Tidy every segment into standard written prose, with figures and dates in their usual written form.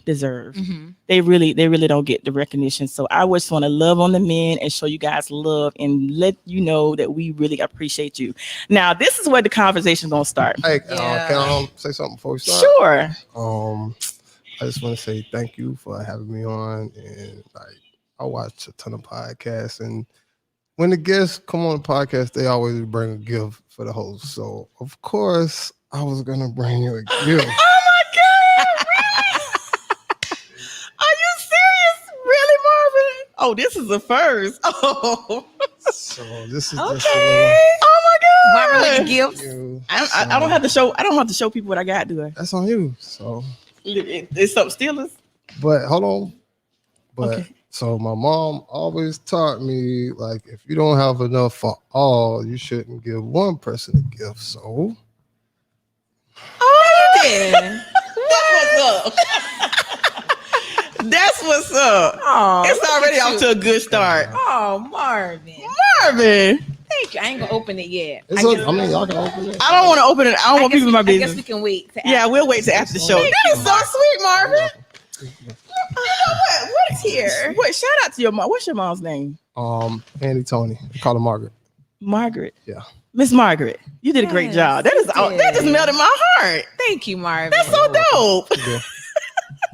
deserve. They really don't get the recognition. So I just want to love on the men and show you guys love and let you know that we really appreciate you. Now, this is where the conversation's gonna start. Hey, can I say something before we start? Sure. I just want to say thank you for having me on. And like, I watch a ton of podcasts, and when the guests come on the podcast, they always bring a gift for the host. So of course, I was gonna bring you a gift. Oh my God! Really? Are you serious? Really, Marvin? Oh, this is the first. Oh. So this is okay. just a little, oh my God! Marvin with gifts. I don't have to show. I don't have to show people what I got, do I? That's on you. So it's something Steelers. But hold on. But okay. So my mom always taught me, like, if you don't have enough for all, you shouldn't give one person a gift. So Yeah. That's what's up. Oh, it's already off to a good start. Oh, Marvin. Thank you. I ain't gonna open it yet. I mean, y'all can open it. I don't want to open it. I don't want people in my business. I guess we can wait. We'll wait till after the show. That is so sweet, Marvin. What is here? What? Shout out to your mom. What's your mom's name? Andy Toney. We call her Margaret. Margaret. Yeah. Miss Margaret, you did a great job. That just melted my heart. Thank you, Marvin. That's so dope. Yeah.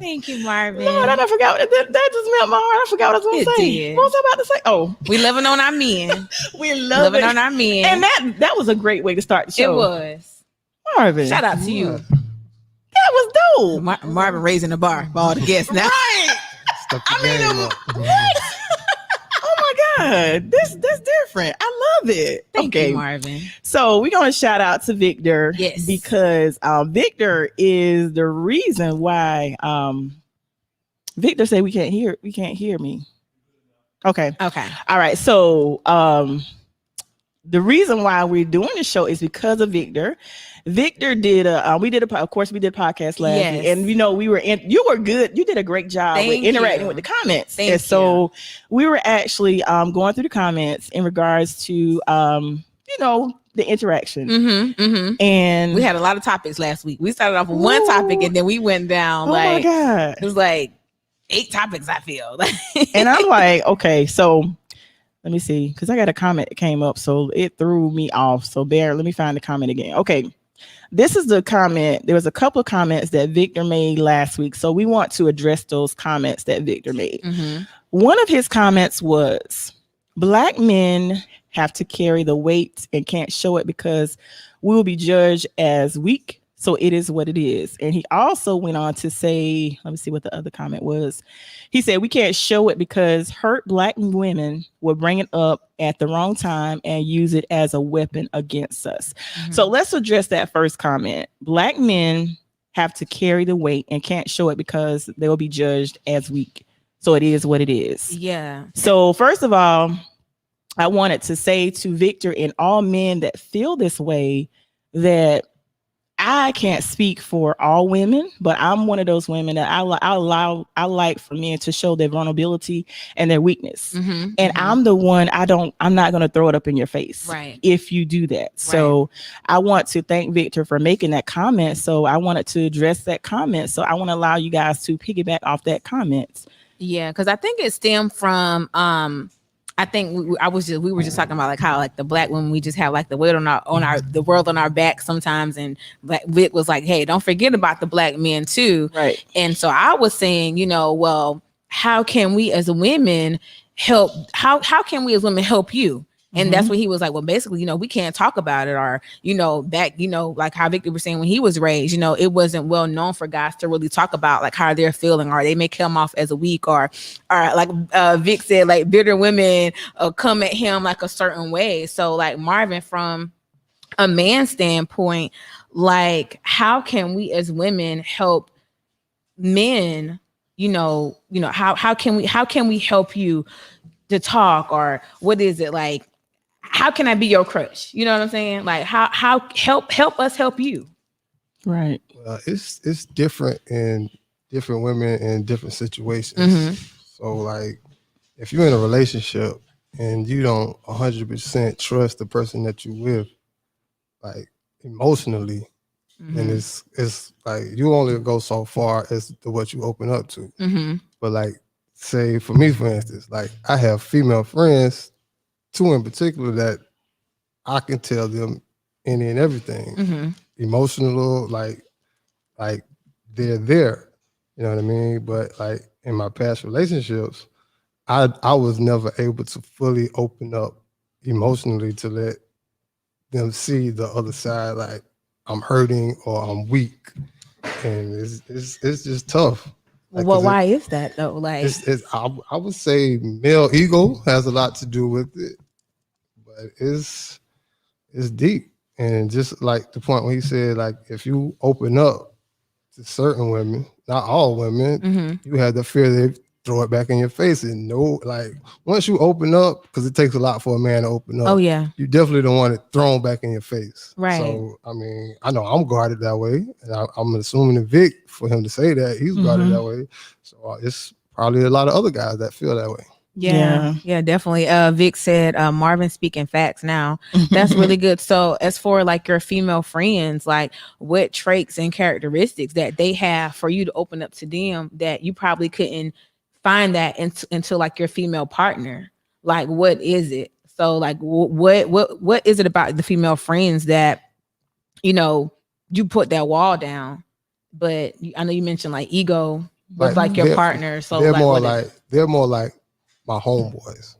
Thank you, Marvin. Lord, I forgot that just melted my heart. I forgot what I was going to say. Did. What was I about to say? Oh, we loving on our men. We loving on our men, and that was a great way to start the show. It was. Marvin, shout out to you. That was dope. Marvin raising the bar for all the guests now. Right. What? Oh my God, that's different. I love it. Thank you, Marvin. So we're gonna shout out to Victor, yes, because Victor is the reason why. Victor said we can't hear me. Okay. All right. So the reason why we're doing the show is because of Victor. Victor did of course we did a podcast last week, and we were you were good. You did a great job with interacting with the comments. So we were actually going through the comments in regards to the interaction. And we had a lot of topics last week. We started off with one topic and then we went down my God. It was like 8 topics, I feel. And I'm like, okay, so let me see, because I got a comment that came up, so it threw me off. So let me find the comment again. Okay. This is the comment. There was a couple of comments that Victor made last week. So we want to address those comments that Victor made. One of his comments was, Black men have to carry the weight and can't show it because we will be judged as weak. So it is what it is. And he also went on to say, let me see what the other comment was. He said, we can't show it because hurt Black women will bring it up at the wrong time and use it as a weapon against us. So let's address that first comment. Black men have to carry the weight and can't show it because they will be judged as weak. So it is what it is. Yeah. So first of all, I wanted to say to Victor and all men that feel this way that I can't speak for all women, but I'm one of those women that I like for men to show their vulnerability and their weakness. And I'm the one, I'm not going to throw it up in your face if you do that. So I want to thank Victor for making that comment. So I wanted to address that comment. So I want to allow you guys to piggyback off that comment. Yeah, because I think it stemmed from I think we were just talking about like how like the Black women, we just have like the weight on the world on our back sometimes, and Vic was like, hey, don't forget about the Black men too. Right. And so I was saying, well, how can we as women help? How can we as women help you? And that's when he was like, well, basically, we can't talk about it, or, back, like how Victor was saying when he was raised, it wasn't well known for guys to really talk about like how they're feeling, or they may come off as a weak, or like Vic said, like bitter women come at him like a certain way. So like Marvin, from a man's standpoint, like how can we as women help men, how can we help you to talk, or what is it like? How can I be your crush? You know what I'm saying? Like how help us help you. Right. It's different in different women in different situations. So like if you're in a relationship and you don't 100% trust the person that you're with, like emotionally, and it's like you only go so far as to what you open up to. But like, say for me, for instance, like I have female friends, 2 in particular, that I can tell them any and everything, emotional, like they're there. You know what I mean? But like in my past relationships, I was never able to fully open up emotionally to let them see the other side. Like I'm hurting or I'm weak, and it's just tough. Like, Well, why is that though? Like, I would say male ego has a lot to do with it, but it's deep. And just like the point when he said, like, if you open up to certain women, not all women, you have the fear they throw it back in your face. And no, like, once you open up, because it takes a lot for a man to open up. Oh yeah, you definitely don't want it thrown back in your face. Right. So I mean, I know I'm guarded that way, and I'm assuming the Vic, for him to say that, he's guarded that way. So it's probably a lot of other guys that feel that way. Yeah, definitely. Vic said, Marvin speaking facts now. That's really good. So as for like your female friends, like what traits and characteristics that they have for you to open up to them that you probably couldn't find that until like your female partner? Like, what is it? So like, what is it about the female friends that, you put that wall down? But I know you mentioned like ego with like your partner. So they're like, more like my homeboys.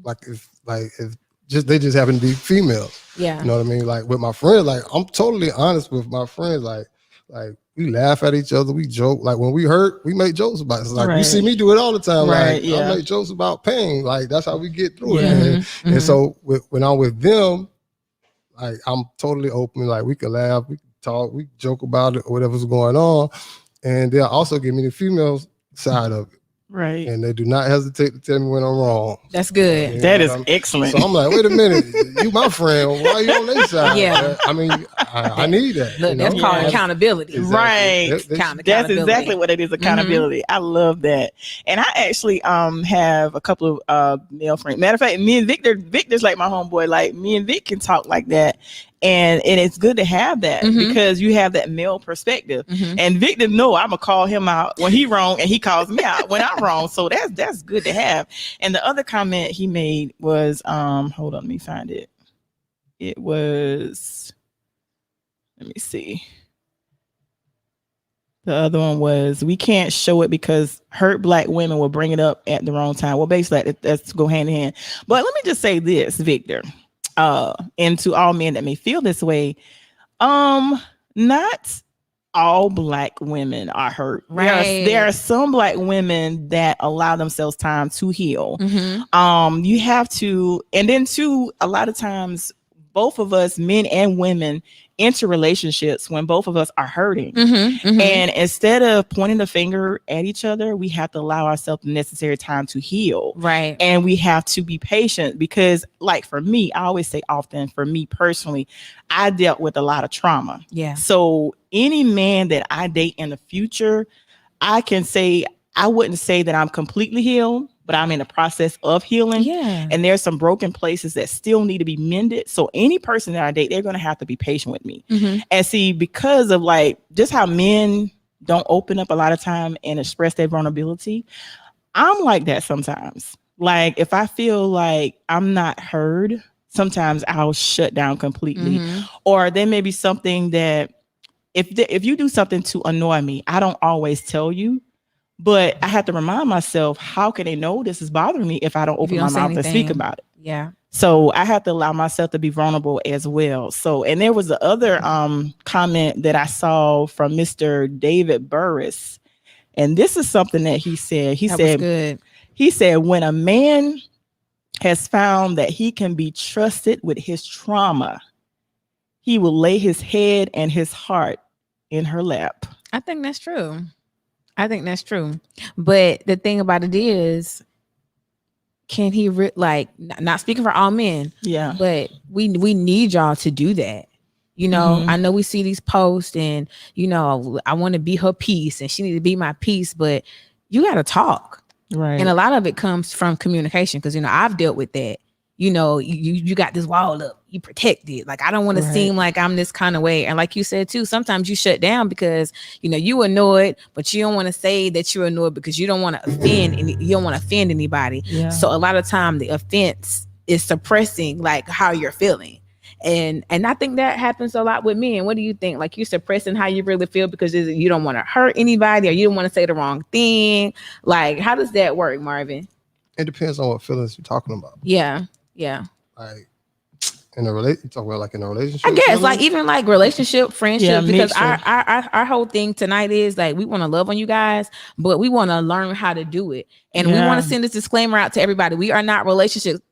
Like if they just happen to be females. Yeah. You know what I mean? Like with my friends, like I'm totally honest with my friends. Like we laugh at each other, we joke. Like when we hurt, we make jokes about it. It's like you see me do it all the time. Like I make jokes about pain. Like that's how we get through it. And so when I'm with them, like I'm totally open. Like we can laugh, we can talk, we joke about it or whatever's going on. And they'll also give me the female side of it. Right. And they do not hesitate to tell me when I'm wrong. That's good. I mean, that is excellent. So I'm like, wait a minute, you my friend. Why are you on their side? Yeah. I mean, I need that. Look, that's called accountability. Exactly. Right. That's exactly what it is, accountability. I love that. And I actually have a couple of male friends. Matter of fact, me and Victor's like my homeboy. Like me and Vic can talk like that. And it's good to have that because you have that male perspective. And Victor know I'm gonna call him out when he wrong, and he calls me out when I'm wrong. So that's good to have. And the other comment he made was hold on, let me find it. It was, let me see. The other one was, we can't show it because hurt Black women will bring it up at the wrong time. Well, basically that's go hand in hand. But let me just say this, Victor. And to all men that may feel this way, not all Black women are hurt. Right. There are some Black women that allow themselves time to heal. You have to, and then too, a lot of times, both of us, men and women, enter relationships when both of us are hurting. And instead of pointing the finger at each other, we have to allow ourselves the necessary time to heal. Right. And we have to be patient because, like for me, I always say often, for me personally, I dealt with a lot of trauma. Yeah. So any man that I date in the future, I wouldn't say that I'm completely healed, but I'm in the process of healing. Yeah. And there's some broken places that still need to be mended. So any person that I date, they're going to have to be patient with me. And see, because of like just how men don't open up a lot of time and express their vulnerability, I'm like that sometimes. Like if I feel like I'm not heard, sometimes I'll shut down completely. Or there may be something that if you do something to annoy me, I don't always tell you. But I have to remind myself, how can they know this is bothering me if I don't open my mouth and speak about it? Yeah. So I have to allow myself to be vulnerable as well. So, and there was the other comment that I saw from Mr. David Burris. And this is something that he said. He said, when a man has found that he can be trusted with his trauma, he will lay his head and his heart in her lap. I think that's true. But the thing about it is, can he not speaking for all men? Yeah. But we need y'all to do that. I know we see these posts and, I want to be her piece and she need to be my piece, but you got to talk. Right. And a lot of it comes from communication because, I've dealt with that. you know, you got this wall up, you protect it. Like, I don't want to seem like I'm this kind of way. And like you said too, sometimes you shut down because, you know, you annoyed, but you don't want to say that you're annoyed because you don't want to you don't want to offend anybody. Yeah. So a lot of time the offense is suppressing like how you're feeling. And I think that happens a lot with men. What do you think? Like, you're suppressing how you really feel because you don't want to hurt anybody, or you don't want to say the wrong thing. Like, how does that work, Marvin? It depends on what feelings you're talking about. Yeah. Like in a relationship, you talk about like in a relationship. I guess feelings? like even like relationship, friendship, Yeah, because mixture. our whole thing tonight is like we want to love on you guys, but we want to learn how to do it. And we want to send this disclaimer out to everybody. We are not relationship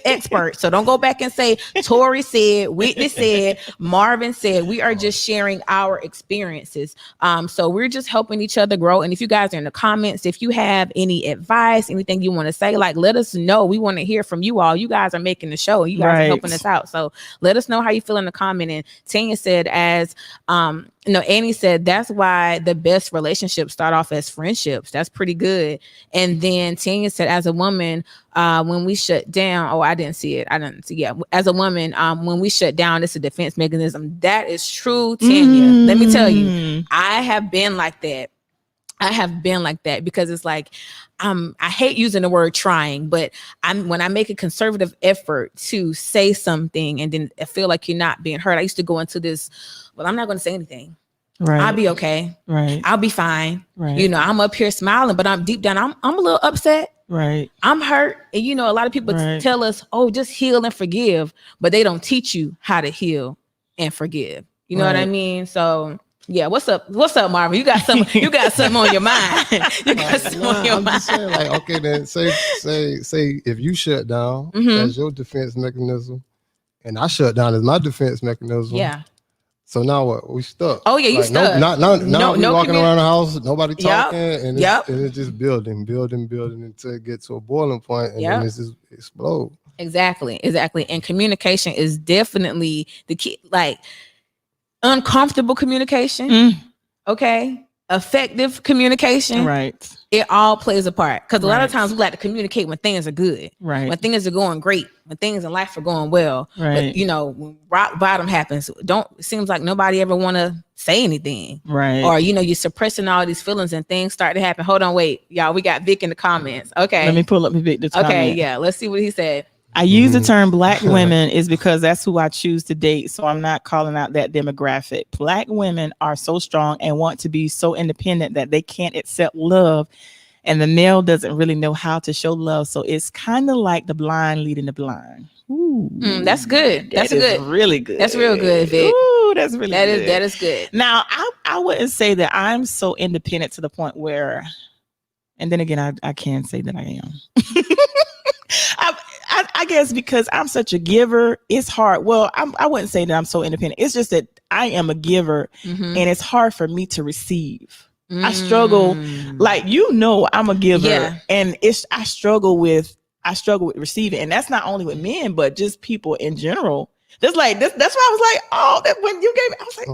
experts. So don't go back and say Tori said, Whitney said, Marvin said. We are just sharing our experiences. So we're just helping each other grow. And if you guys are in the comments, if you have any advice, anything you want to say, like, let us know. We want to hear from you all. You guys are making the show and you guys are helping us out. So let us know how you feel in the comment. And Tanya said, Annie said, that's why the best relationships start off as friendships. That's pretty good. And then Tanya said, as a woman, when we shut down, I didn't see it. As a woman, when we shut down, it's a defense mechanism. That is true, Tanya. Let me tell you, I have been like that. Because it's like, I hate using the word trying, but when I make a conservative effort to say something and then I feel like you're not being heard, I used to go into this, well, I'm not going to say anything. Right. I'll be okay. Right. I'll be fine. Right. You know, I'm up here smiling, but I'm deep down, I'm a little upset. Right. I'm hurt. And you know, a lot of people tell us, oh, just heal and forgive, but they don't teach you how to heal and forgive. You know what I mean? So yeah, what's up, Marvin? You got something on your mind. You got something on your mind. I'm just saying, like, okay, then say if you shut down as your defense mechanism, and I shut down as my defense mechanism. Yeah. So now what? We stuck. Oh yeah, you stuck. Now we walking around the house, nobody talking, and it's just building until it gets to a boiling point, and then it's just explode. Exactly. And communication is definitely the key. Like, uncomfortable communication, okay, effective communication, right? It all plays a part, because a lot of times we like to communicate when things are good, right? When things are going great, when things in life are going well, right? But you know, when rock bottom happens, it seems like nobody ever want to say anything, right? Or you know, you're suppressing all these feelings and things start to happen. Hold on, wait, y'all, we got Vic in the comments. Okay, let me pull up Vic. Okay, yeah, let's see what he said. I use the term Black women is because that's who I choose to date. So I'm not calling out that demographic. Black women are so strong and want to be so independent that they can't accept love. And the male doesn't really know how to show love. So it's kind of like the blind leading the blind. Ooh, that's good. That's really good. That's real good, Vic. Ooh, that's really good. That is good. Now, I wouldn't say that I'm so independent to the point where, and then again, I can say that I am. I guess because I'm such a giver, it's hard. Well, I wouldn't say that I'm so independent. It's just that I am a giver, and it's hard for me to receive. I struggle, like, you know, I'm a giver, and I struggle with receiving, and that's not only with men, but just people in general. That's why I was like, oh, that when you gave me, I was like,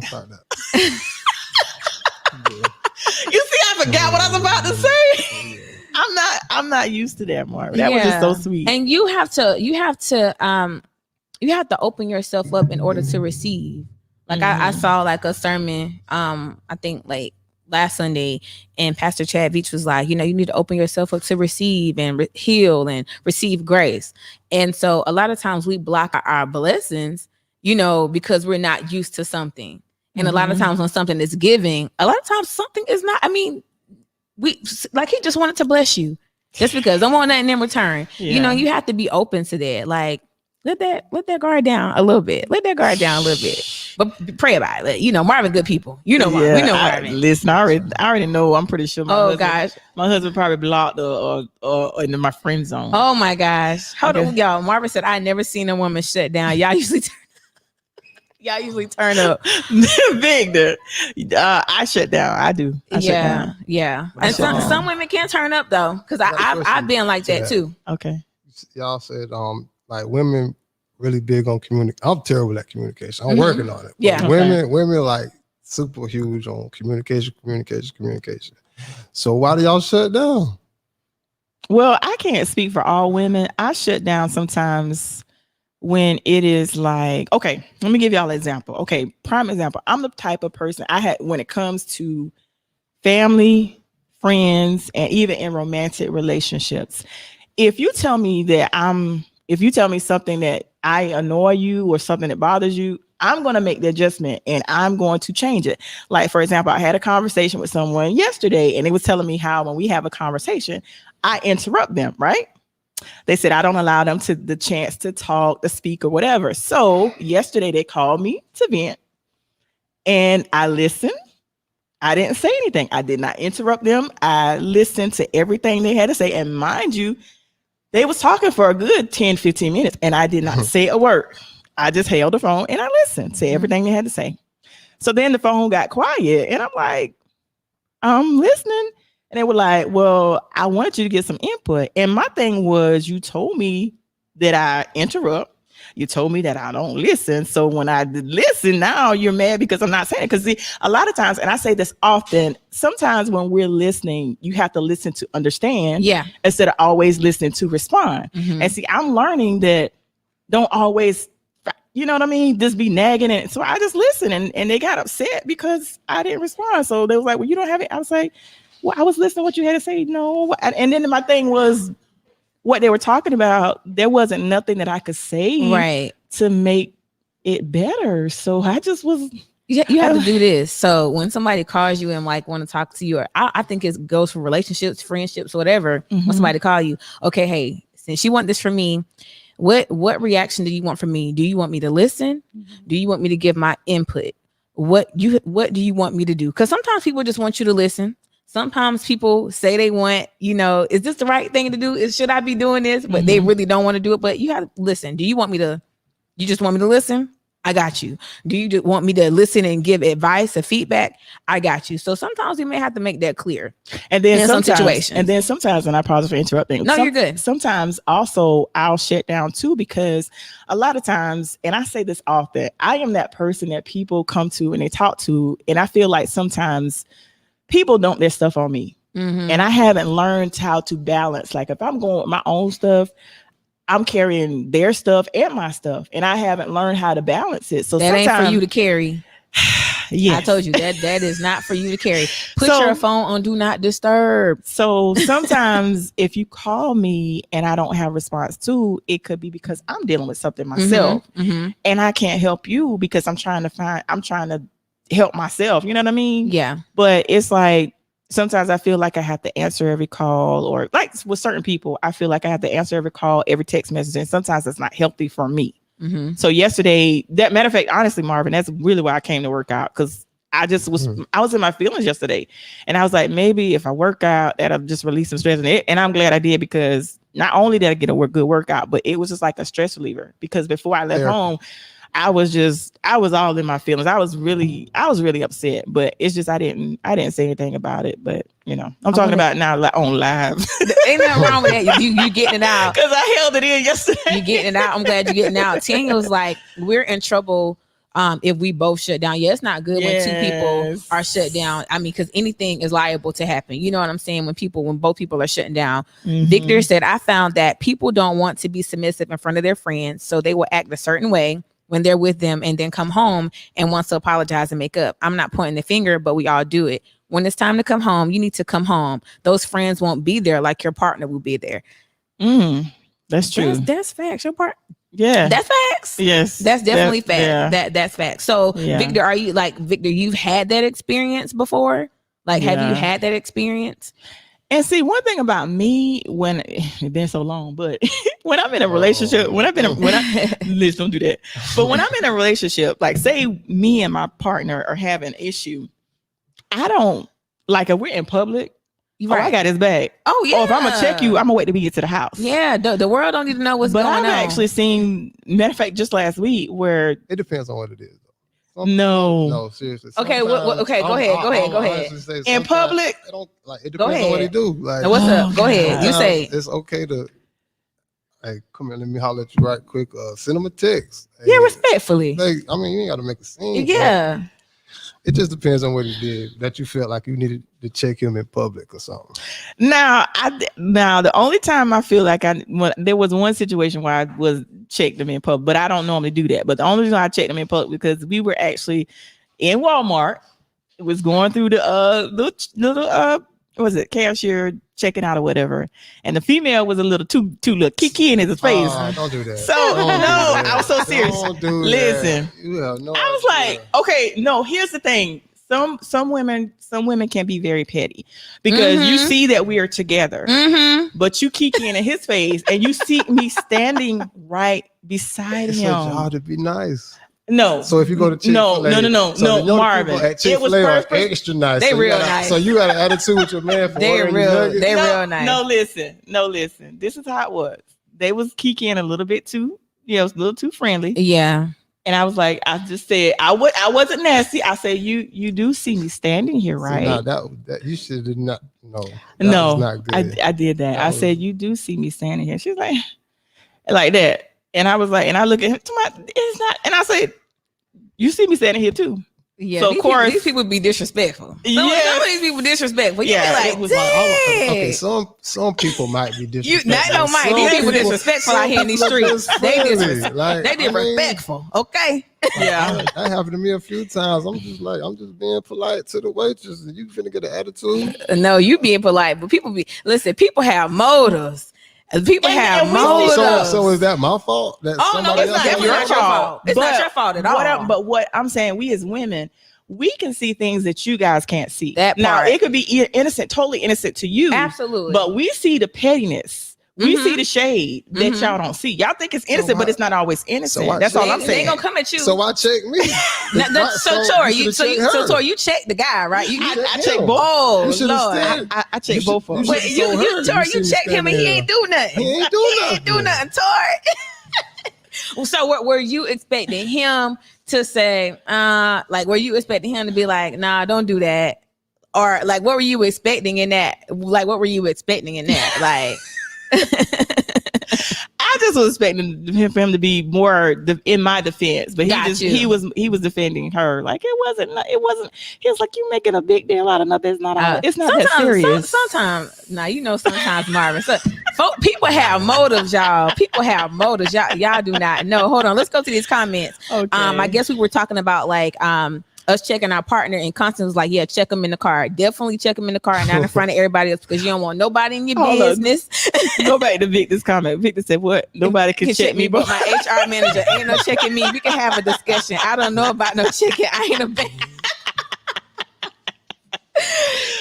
you see, I forgot what I was about to say. I'm not used to that, Marvin. That was just so sweet. And you have to open yourself up in order to receive. Like I saw like a sermon, I think like last Sunday, and Pastor Chad Beach was like, you know, you need to open yourself up to receive and heal and receive grace. And so a lot of times we block our blessings, you know, because we're not used to something. And a lot of times when something is giving, a lot of times something is not. I mean, he just wanted to bless you just because don't want nothing in return. You know, you have to be open to that. Like, let that guard down a little bit. Let that guard down a little bit, but pray about it. You know, Marvin, good people. You know, we know Marvin. Listen, I already know. I'm pretty sure. My husband probably blocked or into my friend zone. Oh my gosh, hold on, y'all. Marvin said, "I never seen a woman shut down." Y'all usually turn up. Big, I shut down. I do. I shut down. Yeah. And some women can't turn up though, because I've been like that too. Okay. Y'all said like women really big on communication. I'm terrible at communication. I'm working on it. Yeah. Women like super huge on communication. So why do y'all shut down? Well, I can't speak for all women. I shut down sometimes when it is like, okay, let me give y'all an example. Okay, prime example. I'm the type of person I had when it comes to family, friends, and even in romantic relationships. If you tell me that if you tell me something that I annoy you or something that bothers you, I'm going to make the adjustment and I'm going to change it. Like, for example, I had a conversation with someone yesterday and they was telling me how when we have a conversation, I interrupt them, right? They said I don't allow them to the chance to talk, to speak, or whatever. So yesterday they called me to vent and I listened. I didn't say anything. I did not interrupt them. I listened to everything they had to say. And mind you, they was talking for a good 10, 15 minutes and I did not say a word. I just held the phone and I listened to everything they had to say. So then the phone got quiet and I'm like, I'm listening. And they were like, well, I wanted you to get some input. And my thing was, you told me that I interrupt. You told me that I don't listen. So when I listen, now you're mad because I'm not saying it. Because see, a lot of times, and I say this often, sometimes when we're listening, you have to listen to understand instead of always listening to respond. And see, I'm learning that don't always, you know what I mean, just be nagging. And so I just listened and they got upset because I didn't respond. So they was like, well, you don't have it. I was like, well, I was listening to what you had to say. No. And then my thing was what they were talking about. There wasn't nothing that I could say to make it better. So I just was. You have to do this. So when somebody calls you and like want to talk to you, or I think it goes for relationships, friendships, whatever. When somebody call you, okay, hey, since you want this from me, what reaction do you want from me? Do you want me to listen? Do you want me to give my input? What do you want me to do? Because sometimes people just want you to listen. Sometimes people say they want, is this the right thing to do? Should I be doing this? But they really don't want to do it. But you have to listen. Do you want me to? You just want me to listen? I got you. Do you just want me to listen and give advice or feedback? I got you. So sometimes we may have to make that clear. And then some situations. And then sometimes, and I apologize for interrupting. No, you're good. Sometimes also I'll shut down too, because a lot of times, and I say this often, I am that person that people come to and they talk to. And I feel like sometimes people dump their stuff on me. And I haven't learned how to balance. Like if I'm going with my own stuff, I'm carrying their stuff and my stuff, and I haven't learned how to balance it. So that ain't for you to carry. Yes. I told you that is not for you to carry. Put your phone on do not disturb. So sometimes if you call me and I don't have response to, it could be because I'm dealing with something myself, and I can't help you because I'm trying to help myself. You know what I mean? Yeah. But it's like, sometimes I feel like I have to answer every call, or like with certain people, I feel like I have to answer every call, every text message. And sometimes it's not healthy for me. So yesterday, that matter of fact, honestly, Marvin, that's really why I came to work out. Cause I just was, I was in my feelings yesterday, and I was like, maybe if I work out, that'll just release some stress in it. And I'm glad I did, because not only did I get a good workout, but it was just like a stress reliever, because before I left home, I was all in my feelings. I was really upset, but it's just I didn't say anything about it. But I'm talking about now on live. Ain't nothing wrong with that. You getting it out, because I held it in yesterday. You getting it out. I'm glad you're getting it out. Tanya was like, we're in trouble if we both shut down. Yeah, it's not good when two people are shut down. I mean, because anything is liable to happen. You know what I'm saying? When both people are shutting down. Victor said, I found that people don't want to be submissive in front of their friends, so they will act a certain way when they're with them and then come home and wants to apologize and make up. I'm not pointing the finger, but we all do it. When it's time to come home, you need to come home. Those friends won't be there like your partner will be there. That's true. That's facts. Your part. Yeah. That's facts. Yes. That's definitely facts. Yeah. That's facts. So Victor, are you Victor, you've had that experience before? Have you had that experience? And see, one thing about me, when it's been so long, but when I'm in a relationship, Liz, don't do that. But when I'm in a relationship, like say me and my partner are having an issue, I don't if we're in public. Right. I got his back. Oh yeah. Or if I'm gonna check you, I'm gonna wait till we get to the house. Yeah, the world don't need to know what's going on. But I've actually seen, matter of fact, just last week where it depends on what it is. No, seriously. Okay, okay, go ahead. In public, it depends on what he do. Now, what's up? Go ahead. You say it's okay to. Hey, come here. Let me holler at you right quick. Send him a text. Hey, respectfully. You ain't got to make a scene. Yeah. It just depends on what he did that you felt like you needed to check him in public or something. Now, the only time I feel like there was one situation where I was checked him in public, but I don't normally do that. But the only reason I checked him in public because we were actually in Walmart. It was going through the little what was it, cashier checking out or whatever, and the female was a little too little kiki in his face. Don't do that. So I was so serious. Listen, I was like, okay, no. Here's the thing. Some women can be very petty because you see that we are together, but you kiki in his face, and you see me standing right beside him. Y'all to be nice. No. So if you go to Chick-fil-A, no, Marvin. It was extra nice. They real nice. So you got an attitude with your man for they real nice. No, listen. This is how it was. They was kikiing a little bit too, a little too friendly. Yeah. And I was like, I just said, I wasn't nasty. I said, you do see me standing here, right? No, that you should not. No, no, was not good. I did that. I said, you do see me standing here. She's like that. And I was like, and I look at him, it's not. And I said, you see me standing here too. Yeah. So of course, these people be disrespectful. Some of these people disrespectful. Yeah. It was like, okay, some people might be disrespectful. That don't mind. These people disrespectful out here in these streets. They disrespectful. Okay. Yeah. That happened to me a few times. I'm just being polite to the waitress, and you finna get an attitude. No, you being polite, but people have motives. People have motives. So is that my fault? No, it's not your fault. It's not your fault at all. But what I'm saying, we as women, we can see things that you guys can't see. Now, it could be innocent, totally innocent to you. Absolutely. But we see the pettiness. We see the shade that y'all don't see. Y'all think it's innocent, but it's not always innocent. That's all I'm saying. They gonna come at you. So why check me? Tori, you check the guy, right? I check both. Oh Lord, I check both of them. Tori, you checked him and he ain't do nothing. He ain't do nothing, Tori. So were you expecting him to say, were you expecting him to be like, nah, don't do that? Or like, what were you expecting in that? Like, what were you expecting in that? Like, I just was expecting for him to be more in my defense, but he was defending her. Like it wasn't. He was like, you making a big deal out of nothing. It's not that serious. Sometimes, sometimes Marvin. So, people have motives, y'all. People have motives. Y'all do not know. Hold on. Let's go to these comments. Okay. I guess we were talking about us checking our partner, and Constance was like, yeah, check them in the car. Definitely check them in the car and not in front of everybody else because you don't want nobody in your business. Go back to Victor's comment. Victor said, what? Nobody can check me, but my HR manager ain't no checking me. We can have a discussion. I don't know about no checking. I ain't a bad.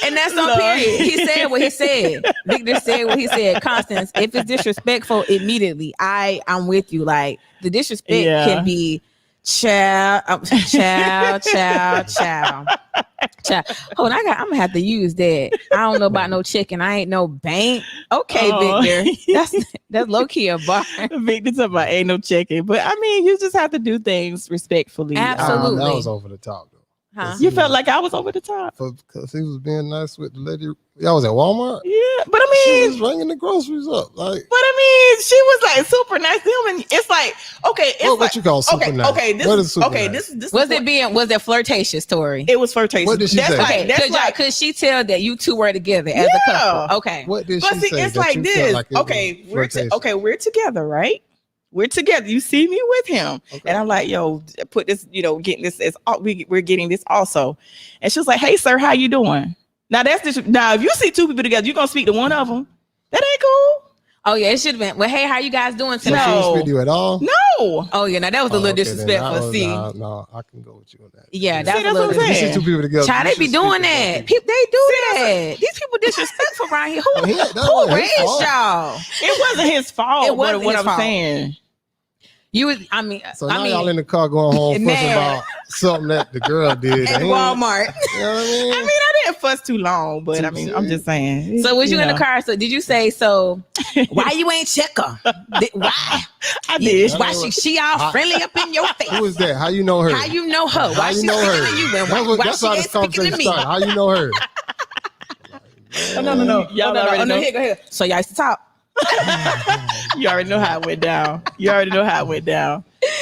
And that's on period. He said what he said. Victor said what he said. Constance, if it's disrespectful, immediately, I'm with you. Like the disrespect can be child. Hold on, I'm gonna have to use that. I don't know about no chicken. I ain't no bank. Okay, Victor. That's low key a bar. Victor talking about ain't no checking, but I mean, you just have to do things respectfully. Absolutely. That was over the top though. Huh? You felt like I was over the top because he was being nice with the lady. Y'all was at Walmart. Yeah, but I mean, she was ringing the groceries up. But I mean, she was like super nice to him, and it's like, okay, it's what you call super nice? Okay, what is super nice? This was it flirtatious, Tori? It was flirtatious. What did she say? Could she tell that you two were together as a couple? Okay. What did she say? It's like this. We're together, right? We're together. You see me with him. Okay. And I'm like, yo, put this, getting this as we're getting this also. And she was like, hey, sir, how you doing? Now if you see two people together, you're gonna speak to one of them. That ain't cool. Oh yeah, it should have been. Well, hey, how you guys doing tonight? So she didn't speak to you at all? No. Oh yeah, now that was a little disrespectful. No, I can go with you on that. Yeah, that's a little disrespectful. You see two people together. Child, they be doing that. They do that. These people disrespectful around here. Who raised y'all? It wasn't his fault. It wasn't what his I'm saying. So now y'all in the car going home fussing about something that the girl did at Walmart. You know what I mean? I didn't fuss too long, but I'm just saying. So was you in the car? So did you say so? Why you ain't check her? Why? I did. Why she all friendly up in your face? Who is that? How you know her? How you know her? Why she know speaking to you? And why she ain't speaking to me? How you know her? No. Y'all already know. Go ahead. So y'all used to talk. You already know how it went down.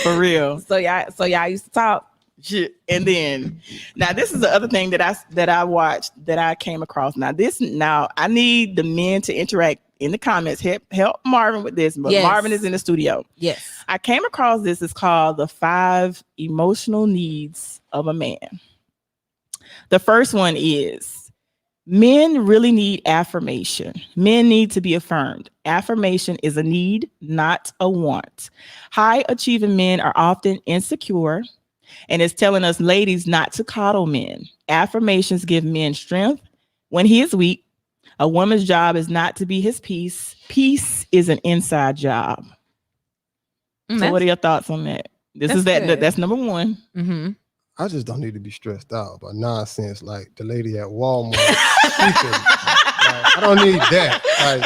For real. So y'all used to talk. And then now this is the other thing that I watched that I came across. Now I need the men to interact in the comments. Help Marvin with this, but Yes. Marvin is in the studio. Yes. I came across this. It's called the 5 emotional needs of a man. The first one is men really need affirmation. Men need to be affirmed. Affirmation is a need, not a want. High achieving men are often insecure, and it's telling us ladies not to coddle men. Affirmations give men strength when he is weak. A woman's job is not to be his peace. Peace is an inside job. So what are your thoughts on that? That's number one. Mm-hmm. I just don't need to be stressed out by nonsense like the lady at Walmart. Speaking. Like, I don't need that. Like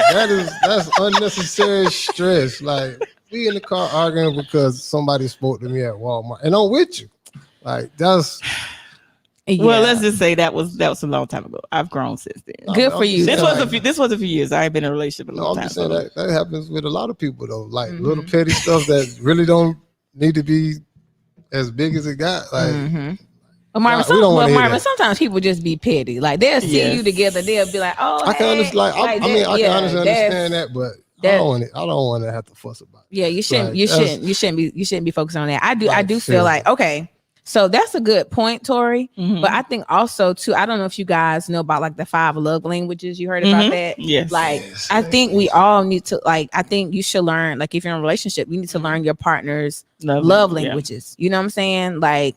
that's unnecessary stress. Like we in the car arguing because somebody spoke to me at Walmart, and I'm with you. Like that's. Yeah. Well, let's just say that was a long time ago. I've grown since then. Good for you. This was a few years. I ain't been in a relationship a long time. I'm just saying that happens with a lot of people though. Like little petty stuff that really don't need to be as big as it got. Like But Marvin, sometimes people just be petty. Like they'll see you together, they'll be like, "Oh, I can understand. I can honestly understand that, but I don't want to have to fuss about it. Yeah, you shouldn't be focusing on that. I do feel like okay. So that's a good point, Tori. Mm-hmm. But I think also too, I don't know if you guys know about like the 5 love languages. You heard about that? Yes. Like I think we all need to I think you should learn, like if you're in a relationship, you need to learn your partner's love languages. You know what I'm saying? Like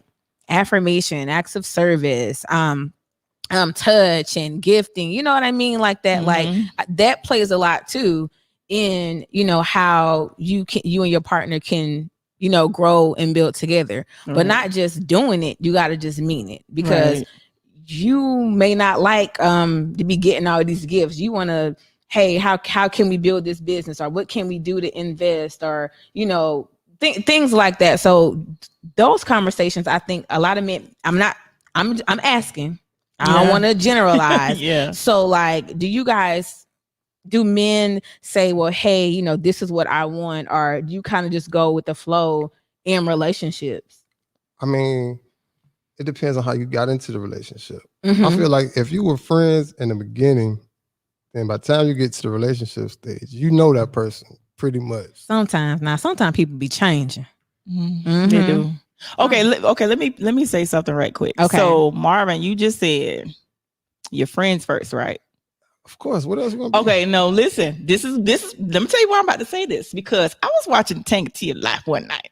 affirmation, acts of service, touch and gifting. You know what I mean? Like that. Like that plays a lot too in how you and your partner can grow and build together, but not just doing it. You got to just mean it, because you may not like to be getting all these gifts. You want to, hey, how can we build this business, or what can we do to invest, or things like that. So those conversations, I think a lot of men. I'm asking. I don't want to generalize. So like, do men say, well, hey, this is what I want, or do you kind of just go with the flow in relationships? I mean, it depends on how you got into the relationship. I feel like if you were friends in the beginning, then by the time you get to the relationship stage, you know that person pretty much. Sometimes people be changing. They do. Okay, let me say something right quick. Okay. So Marvin, you just said your friends first, right? Of course. What else you want to be? Okay, no, listen. This is let me tell you why I'm about to say this, because I was watching Tank T Live one night,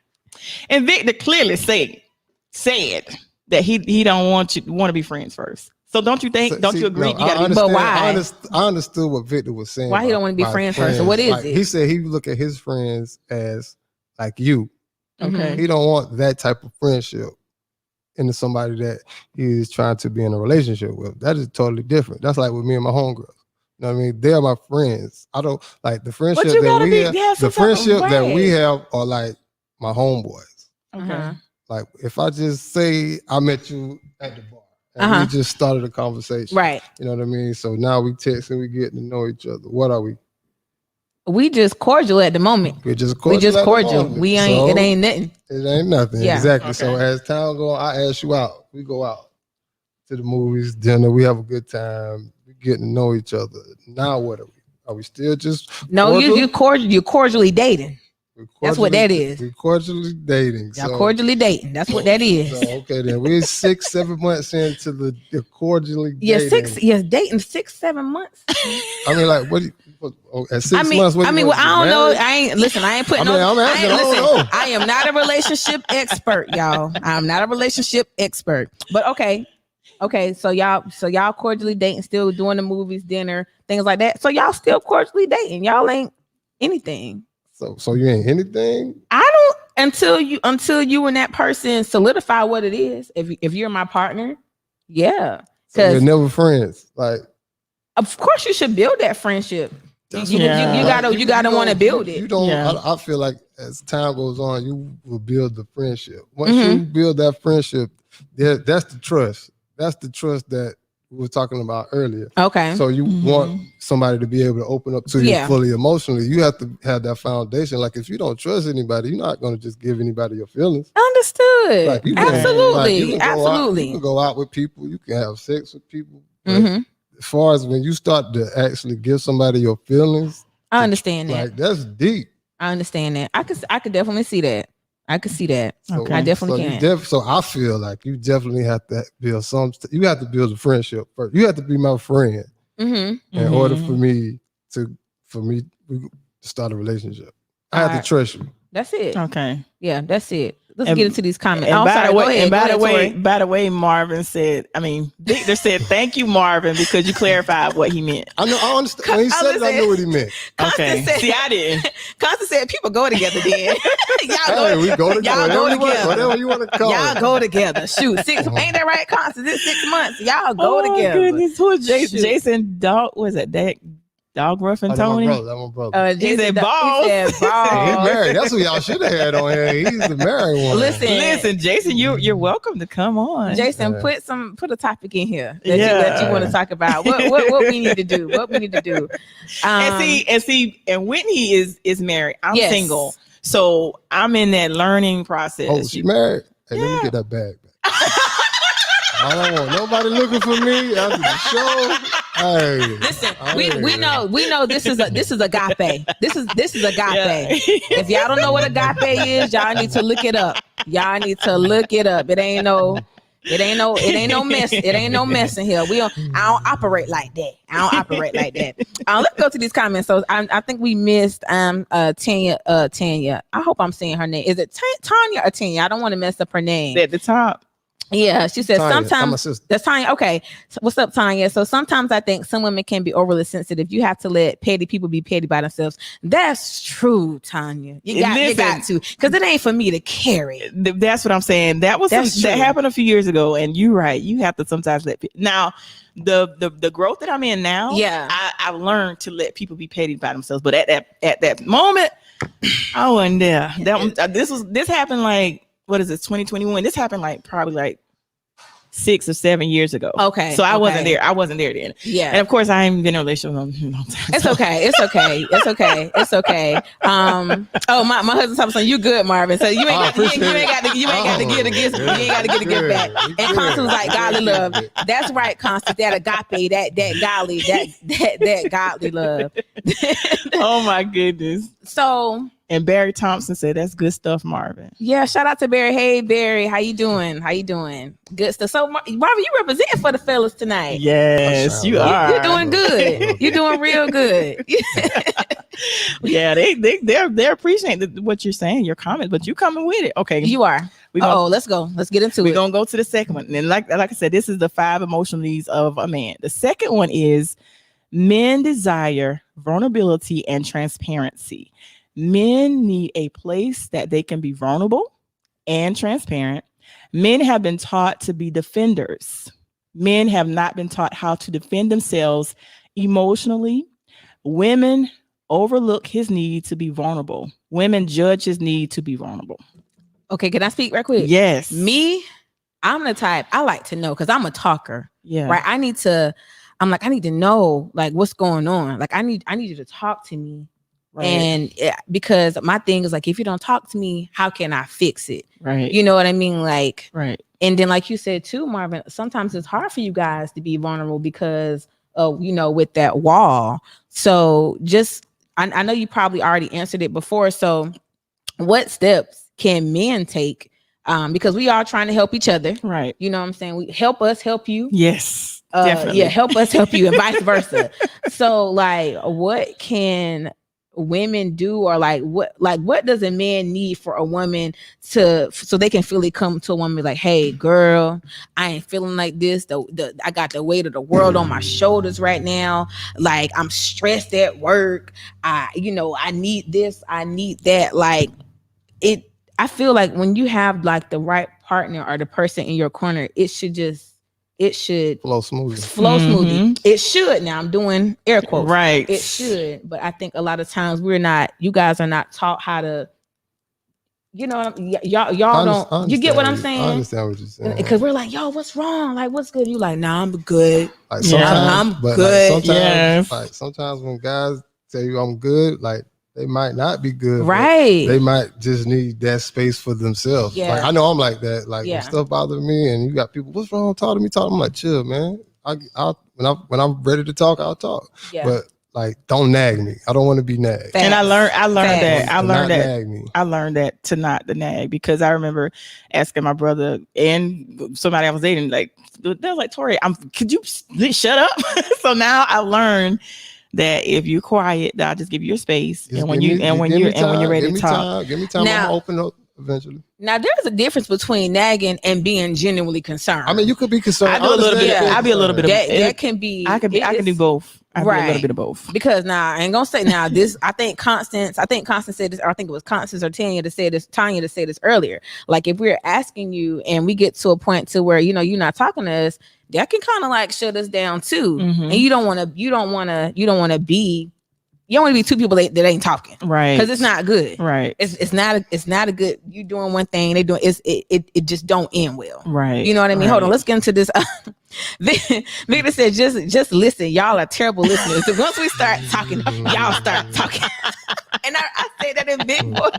and Victor clearly said that he don't want to be friends first. So don't you think? Don't you agree? No, you gotta but why? I understood what Victor was saying. Why he don't want to be friends first? So what is it? He said he look at his friends as like you. Okay. He don't want that type of friendship into somebody that he's trying to be in a relationship with. That is totally different. That's like with me and my homegirls. You know what I mean? They're my friends. I don't like the friendship that we have. The friendship that we have are like my homeboys. Okay. Like if I just say I met you at the bar and we just started a conversation. Right. You know what I mean? So now we text and we getting to know each other. What are we? We just cordial at the moment. We're just cordial. We ain't. It ain't nothing. It ain't nothing. Yeah. Exactly. Okay. So as time goes, I ask you out. We go out to the movies, dinner. We have a good time. We getting to know each other. Now what are we? Are we still just cordial? You're cordially dating. That's what that is. We're cordially dating. Y'all cordially dating. That's what that is. So, okay, then we're 6-7 months into the cordially dating. Dating 6-7 months. I mean, like, at 6 months? I don't know. I ain't putting I am not a relationship expert, y'all. I'm not a relationship expert. But okay. So y'all cordially dating, still doing the movies, dinner, things like that. So y'all still cordially dating. Y'all ain't anything. So you ain't anything? I don't until you and that person solidify what it is. If you're my partner, yeah. So we're never friends. Like, of course you should build that friendship. You gotta want to build it. You don't. Yeah. I feel like as time goes on, you will build the friendship. Once you build that friendship, that's the trust. That's the trust that we were talking about earlier. Okay. So you want somebody to be able to open up to you fully emotionally. You have to have that foundation. Like if you don't trust anybody, you're not going to just give anybody your feelings. Understood. Like Absolutely. you can go out with people. You can have sex with people. Mm-hmm. As far as when you start to actually give somebody your feelings, I understand that. Like that's deep. I understand that. I could definitely see that. I could see that. Okay. I definitely can. So I feel like you definitely have to build you have to build a friendship first. You have to be my friend in order for me to start a relationship. I have to trust you. That's it. Okay. Yeah, that's it. Let's get into these comments. And by the way, Marvin said, Victor said, thank you, Marvin, because you clarified what he meant. I know, I understand. When he said it, I knew what he meant. Okay. See, I didn't. Constant said people go together then. We go together. Y'all go together. Whatever you want to call Y'all it. go together. Shoot, ain't that right, Constant? It's 6 months. Y'all go together. Oh, goodness. Who is Jason Dog? Was it that? Dog Ruff and Toney? That's my brother. He said balls. He said balls. He's married. That's what y'all should have had on here. He's the married one. Listen, Jason, you're welcome to come on. Jason, put a topic in here that you want to talk about. What we need to do? What we need to do? And Whitney is married. I'm single, so I'm in that learning process. Oh, she married? Hey, let me get that bag back. I don't want nobody looking for me after the show. Hey, listen, we know this is agape. This is agape. Yeah. If y'all don't know what agape is, y'all need to look it up. It ain't no mess. It ain't no mess in here. I don't operate like that. Let's go to these comments. So I think we missed Tanya. I hope I'm saying her name. Is it Tanya or Tanya? I don't want to mess up her name. At the top. Yeah, she said Tanya, sometimes that's Tanya. Okay, so what's up, Tanya? So sometimes I think some women can be overly sensitive. You have to let petty people be petty by themselves. That's true, Tanya. You got to, because it ain't for me to carry. That's what I'm saying. That happened a few years ago, and you're right. You have to sometimes let people. Now, the growth that I'm in now, I've learned to let people be petty by themselves. But at that moment, I wasn't there. This happened like. What is it, 2021? This happened probably 6 or 7 years ago. Okay. So I wasn't there. I wasn't there then. Yeah. And of course I ain't been in a relationship in a long time. It's okay. Oh, my husband's talking, you good, Marvin. So you ain't got to get a gift. You ain't got to get a gift back. And Constance was like, godly love. That's right, Constance. That agape, that godly love. Oh my goodness. So. And Barry Thompson said, that's good stuff, Marvin. Yeah, shout out to Barry. Hey, Barry, how you doing? Good stuff. So, Marvin, you representing for the fellas tonight. Yes, you are. You're doing good. You're doing real good. Yeah, they appreciate what you're saying, your comments, but you coming with it. Okay. You are. Let's go. Let's get into it. We're going to go to the second one. And like I said, this is the 5 emotional needs of a man. The second one is men desire vulnerability and transparency. Men need a place that they can be vulnerable and transparent. Men have been taught to be defenders. Men have not been taught how to defend themselves emotionally. Women overlook his need to be vulnerable. Women judge his need to be vulnerable. Okay, can I speak right quick? Yes. Me, I'm the type, I like to know because I'm a talker. Yeah. Right. I need to know what's going on. Like I need you to talk to me. Right. And because my thing is if you don't talk to me, how can I fix it? Right. You know what I mean? Right. And then like you said too, Marvin, sometimes it's hard for you guys to be vulnerable because of, with that wall. So I know you probably already answered it before. So what steps can men take? Because we are trying to help each other. Right. You know what I'm saying? We help us help you. Yes. Definitely. Yeah. Help us help you and vice versa. So what can women do, or what does a man need for a woman so they can fully come to a woman like, hey girl, I ain't feeling like this. I got the weight of the world on my shoulders right now. Like I'm stressed at work. I need this, I need that. I feel like when you have the right partner or the person in your corner, it should flow smoothly. It should. Now I'm doing air quotes. Right. It should. But I think a lot of times you guys are not taught how to you know what y'all don't. You get what I'm saying? I understand what you're saying. Because we're like, yo, what's wrong? Like, what's good? You like, nah, I'm good. Like sometimes, I'm but good. like sometimes, like sometimes when guys tell you I'm good, like they might not be good. Right. They might just need that space for themselves. Yeah. Like I know I'm like that. Like when stuff bothers me, and you got people, what's wrong? Talk to me. I'm like, chill, man. When I'm ready to talk, I'll talk. Yeah. But like, don't nag me. I don't want to be nagged. And I learned that. Nag me. I learned that to not the nag, because I remember asking my brother and somebody I was dating, like, they was like, Tori, could you shut up? So now I learned that if you're quiet, I'll just give you your space. Just when you're ready to talk. Give me time. Now, I'll open up eventually. Now there's a difference between nagging and being genuinely concerned. I mean, you could be concerned. I do a little bit. I'll be a little bit of that. Can be. I can do both. I right. do a little bit of both. Because now I ain't gonna say now this. I think Constance said this, or I think it was Constance or Tanya to say this earlier. Like if we're asking you and we get to a point to where you're not talking to us, that can kind of like shut us down too. Mm-hmm. And you don't want to be two people that ain't talking, right? Because it's not good, right? It's not a good. You doing one thing, they doing it just don't end well, right? You know what I mean? Right. Hold on, let's get into this. Victor said, just listen. Y'all are terrible listeners. So once we start talking, y'all start talking. And I say that in big voice.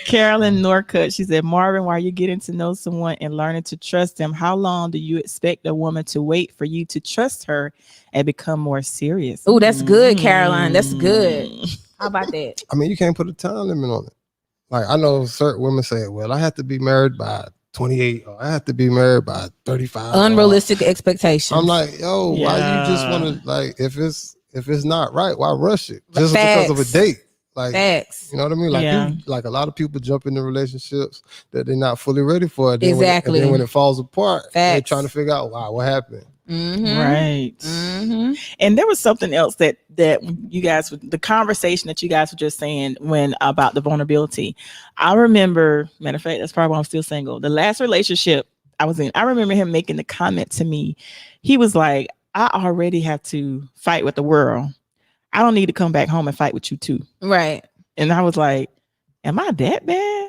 Carolyn Norcutt, she said, Marvin, while you're getting to know someone and learning to trust them, how long do you expect a woman to wait for you to trust her and become more serious? Oh, that's good, Caroline. That's good. How about that? I mean, you can't put a time limit on it. Like I know certain women say, well, I have to be married by 28, or I have to be married by 35. Unrealistic expectations. I'm like, yo, why you just want to, like, if it's not right, why rush it? Just Facts. because of a date. Like, Facts. You know what I mean? Like, like a lot of people jump into relationships that they're not fully ready for. Then exactly. And then when it falls apart, Facts. they're trying to figure out, wow, what happened? Mm-hmm. Right. Mm-hmm. And there was something else that you guys, the conversation that you guys were just saying about the vulnerability. I remember, matter of fact, that's probably why I'm still single. The last relationship I was in, I remember him making the comment to me. He was like, I already have to fight with the world. I don't need to come back home and fight with you too. Right. And I was like, am I that bad?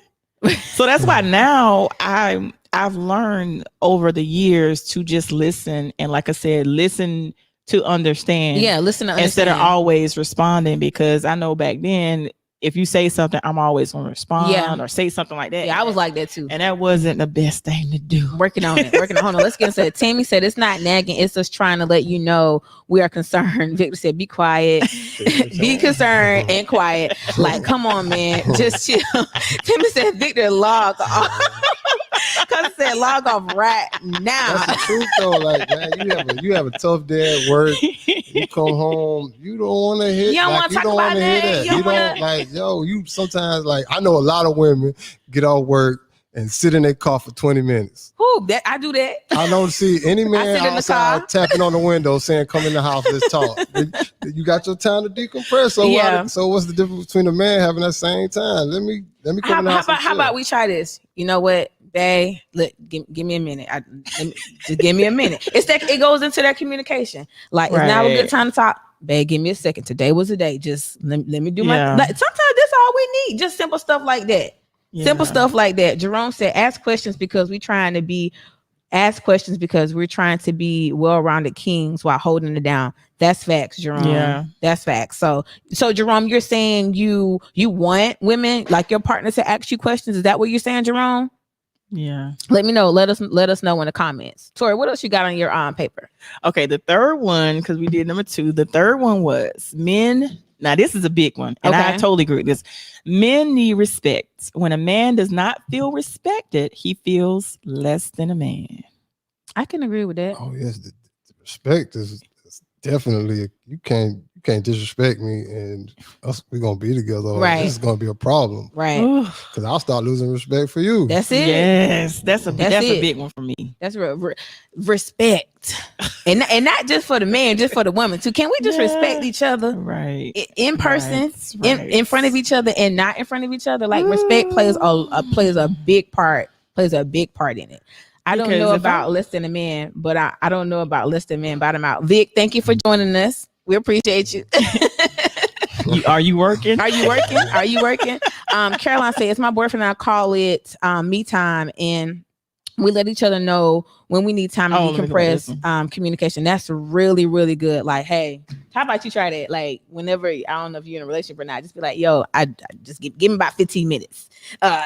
So that's why now I've learned over the years to just listen. And like I said, listen to understand. Yeah, listen to understand. Instead of always responding, because I know back then, if you say something, I'm always going to respond or say something like that. Yeah, I was like that too. And that wasn't the best thing to do. Working on it. Hold on. Let's get into it. Tammy said it's not nagging. It's just trying to let you know we are concerned. Victor said, be quiet. Be concerned and quiet. Like, come on, man. Just chill. Tammy said, Victor, log off. Because it said log off right now. That's the truth though. Like, man, you have a tough day at work. You come home, you don't want to hear. You don't want to talk about that. You don't like, yo. You sometimes like. I know a lot of women get off work and sit in their car for 20 minutes. Who? That I do that. I don't see any man outside tapping on the window saying, "Come in the house, let's talk." You got your time to decompress. So so what's the difference between a man having that same time? Let me come in the house. How about we try this? You know what? Babe, look, give me a minute. Just give me a minute. It's that it goes into that communication. Like, it's now a good time to talk. Babe, give me a second. Today was the day. Just let me do my. Like, sometimes that's all we need. Just simple stuff like that. Yeah. Simple stuff like that. Jerome said, "Ask questions because we're trying to be well-rounded kings while holding it down." That's facts, Jerome. Yeah, that's facts. So Jerome, you're saying you want women like your partner to ask you questions. Is that what you're saying, Jerome? Yeah. Let me know. Let us know in the comments. Tori, what else you got on your paper? Okay, the third one, because we did number 2. The third one was men. Now this is a big one, and I totally agree with this. Men need respect. When a man does not feel respected, he feels less than a man. I can agree with that. Oh yes, the respect is definitely you can't disrespect me and we're gonna be together. Right, this is gonna be a problem. Right, because I'll start losing respect for you. That's it. Yes, that's a big one for me. That's respect, and not just for the man, just for the woman too. Can we just respect each other, right? In person, in front of each other, and not in front of each other. Like respect plays a big part. Plays a big part in it. I don't know about less than a man, but I don't know about less than men. Bottom out. Vic, thank you for joining us. We appreciate you. Are you working? Are you working? Are you working? Caroline says, my boyfriend and I call it me time, and we let each other know when we need time to decompress. Communication. That's really, really good. Like, hey, how about you try that? Like, whenever, I don't know if you're in a relationship or not, just be like, yo, I just give me about 15 minutes.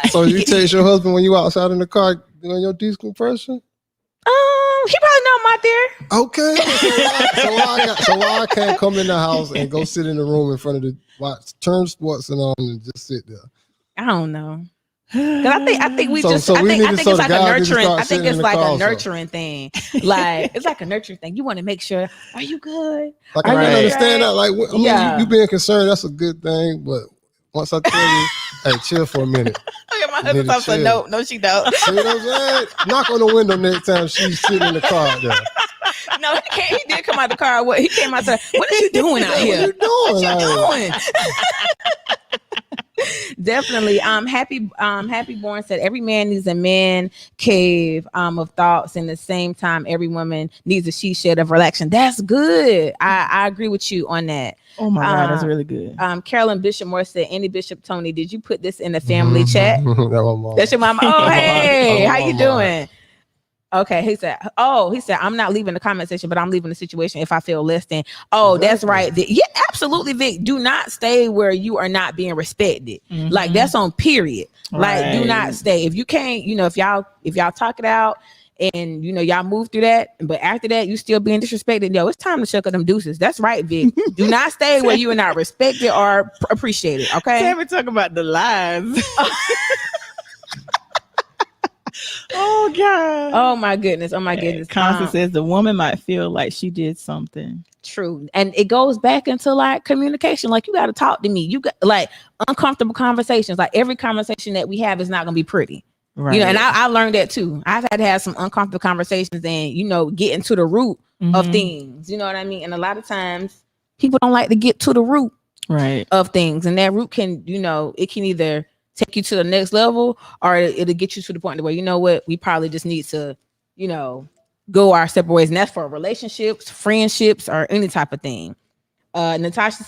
So you text your husband when you outside in the car doing your decompression? He probably know I'm out there. Okay. So why I can't come in the house and go sit in the room in front of turn sports and on and just sit there? I don't know. Because I think we So just we I think need to- it's so the like a guy need to nurturing. start I think sitting it's in the like car a also. nurturing thing. Like, it's like a nurturing thing. You want to make sure, are you good? Like, Are I can you understand that. Like, I mean, Yeah. you being concerned, that's a good thing. But once I tell you, hey, chill for a minute. Look at my You need husband. to So chill. no, she don't. See what I'm saying? Knock on the window next time she's sitting in the car there. No, he can't. He did come out the car. He came out the. What are you doing out here? What you doing? What you Like, doing? Definitely. Happy Born said every man needs a man cave of thoughts, and at the same time, every woman needs a she shed of relaxation. That's good. I agree with you on that. Oh my God, that's really good. Carolyn Bishop Moore said, Andy Bishop Tony, did you put this in the family chat? That's your mama. Oh, hey, how you doing? Okay, he said, I'm not leaving the comment section, but I'm leaving the situation if I feel less than. Oh, exactly. That's right. Yeah, absolutely, Vic. Do not stay where you are not being respected. Mm-hmm. Like, that's on period. Right. Like, do not stay. If you can't, if y'all talk it out and y'all move through that, but after that you still being disrespected, it's time to shuck up them deuces. That's right, Vic. Do not stay where you are not respected or appreciated. Okay. Tell me, talk about the lies. Oh God. Oh my goodness. Constance says the woman might feel like she did something. True. And it goes back into like communication. Like, you got to talk to me. You got like uncomfortable conversations. Like, every conversation that we have is not going to be pretty. Right. And I learned that too. I've had to have some uncomfortable conversations and, get into the root of things. You know what I mean? And a lot of times people don't like to get to the root of things. And that root can, it can either take you to the next level, or it'll get you to the point where, you know what, we probably just need to, go our separate ways. And that's for relationships, friendships, or any type of thing. Natasha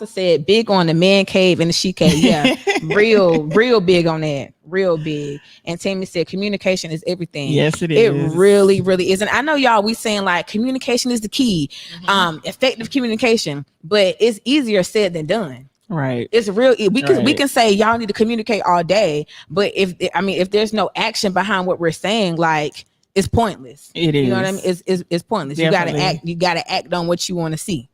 said, big on the man cave and the she cave. Yeah, real big on that. Real big. And Tammy said, communication is everything. Yes, it is. It really, really is. And I know y'all, we saying like communication is the key, effective communication, but it's easier said than done. Right. It's real. We can say y'all need to communicate all day, but if there's no action behind what we're saying, like, it's pointless. It is. You know what I mean? It's pointless. Definitely. You gotta act on what you want to see.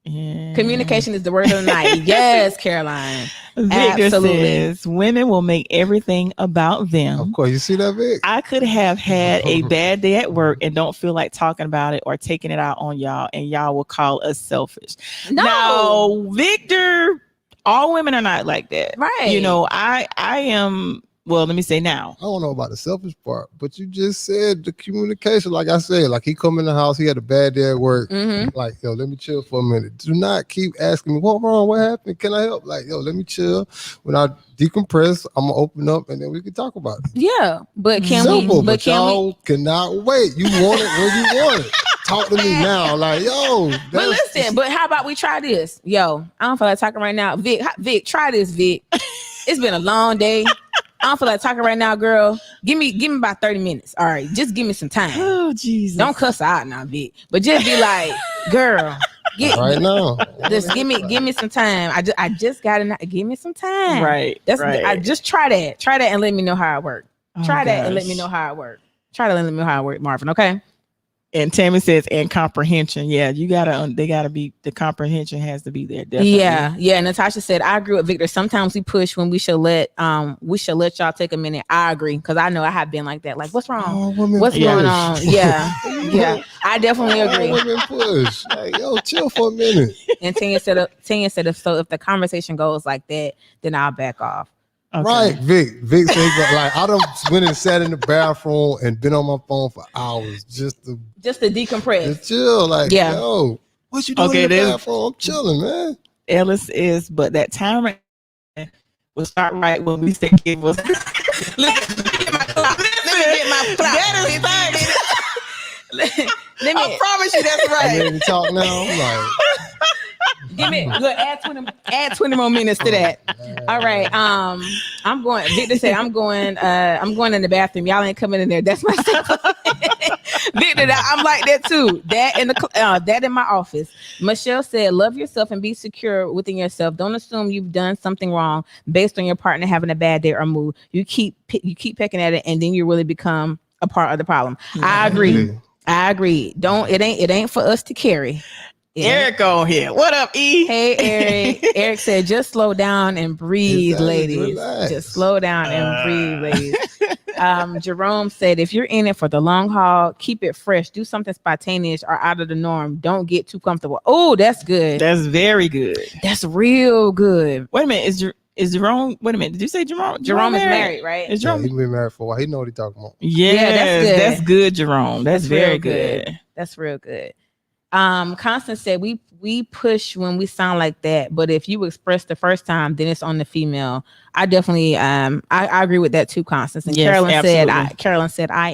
Yeah. Communication is the word of the night. Yes, Caroline. Victor Absolutely. says women will make everything about them. Of course, you see that, Vic? I could have had a bad day at work and don't feel like talking about it or taking it out on y'all, and y'all will call us selfish. No, Victor, all women are not like that. Right. I am. Well, let me say now. I don't know about the selfish part, but you just said the communication. Like I said, like, he come in the house, he had a bad day at work. Mm-hmm. Like, yo, let me chill for a minute. Do not keep asking me, what wrong? What happened? Can I help? Like, yo, let me chill. When I decompress, I'm gonna open up and then we can talk about it. Yeah, but y'all cannot wait. You want it when you want it. Talk to me now. Like, yo. But listen, but how about we try this? Yo, I don't feel like talking right now. Vic, try this, Vic. It's been a long day. I don't feel like talking right now, girl. Give me about 30 minutes. All right, just give me some time. Oh, Jesus. Don't cuss out now, Vic. But just be like, girl, right now. Just give me some time. I just gotta give me some time. Right. I just try that. Try that and let me know how it works. Try that and let me know how it works. Try to let me know how it works, Marvin. Okay. And Tammy says, and comprehension. Yeah, the comprehension has to be there. Definitely. Yeah. Natasha said, I agree with Victor. Sometimes we push when we should let y'all take a minute. I agree, because I know I have been like that. Like, what's wrong? What's going on? Yeah. I definitely agree. Women push. Like, yo, chill for a minute. And Tanya said, if the conversation goes like that, then I'll back off. Okay. Right, Vic said, like, I done went and sat in the bathroom and been on my phone for hours just to decompress, just chill. Like, yo, what you doing in the bathroom? I'm chilling, man. Ellis is, but that timer will start right when we say give us. Let me get my clock. That is started. I promise you that's right. I'm ready to talk now. I'm like, Add 20 more minutes to that. All right. I'm going. Victor said I'm going in the bathroom. Y'all ain't coming in there. That's my Victor, I'm like that too. That in my office. Michelle said, love yourself and be secure within yourself. Don't assume you've done something wrong based on your partner having a bad day or mood. You keep pecking at it, and then you really become a part of the problem. I agree. It ain't for us to carry. Eric on here. What up, E? Hey, Eric. Eric said, just slow down and breathe, ladies. Relax. Just slow down and breathe, ladies. Jerome said, if you're in it for the long haul, keep it fresh. Do something spontaneous or out of the norm. Don't get too comfortable. Oh, that's good. That's very good. That's real good. Wait a minute. Is Jerome? Wait a minute. Did you say Jerome? Jerome is married, right? Is Jerome? He's been married for a while. He know what he's talking about. Yes, that's good, Jerome. That's very good. That's real good. Constance said we push when we sound like that, but if you express the first time, then it's on the female. I definitely I agree with that too, Constance. And yes, Carolyn said I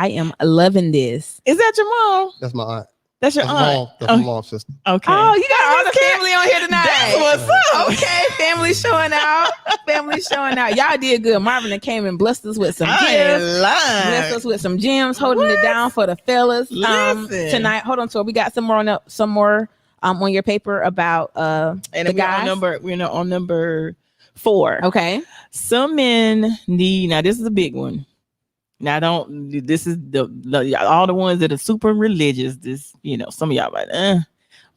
am loving this. Is that your mom? That's my aunt. That's your aunt. That's my mom's sister. Okay. Oh, you got all the family on here tonight. That's what's up. Okay, family showing out. Family showing out. Y'all did good. Marvin came and blessed us with some gems. Blessed us with some gems, holding it down for the fellas tonight. Hold on, so we got some more on your paper about and the guys. We're on number 4. Okay. Some men need. Now this is a big one. Now this is the all the ones that are super religious. This, some of y'all like,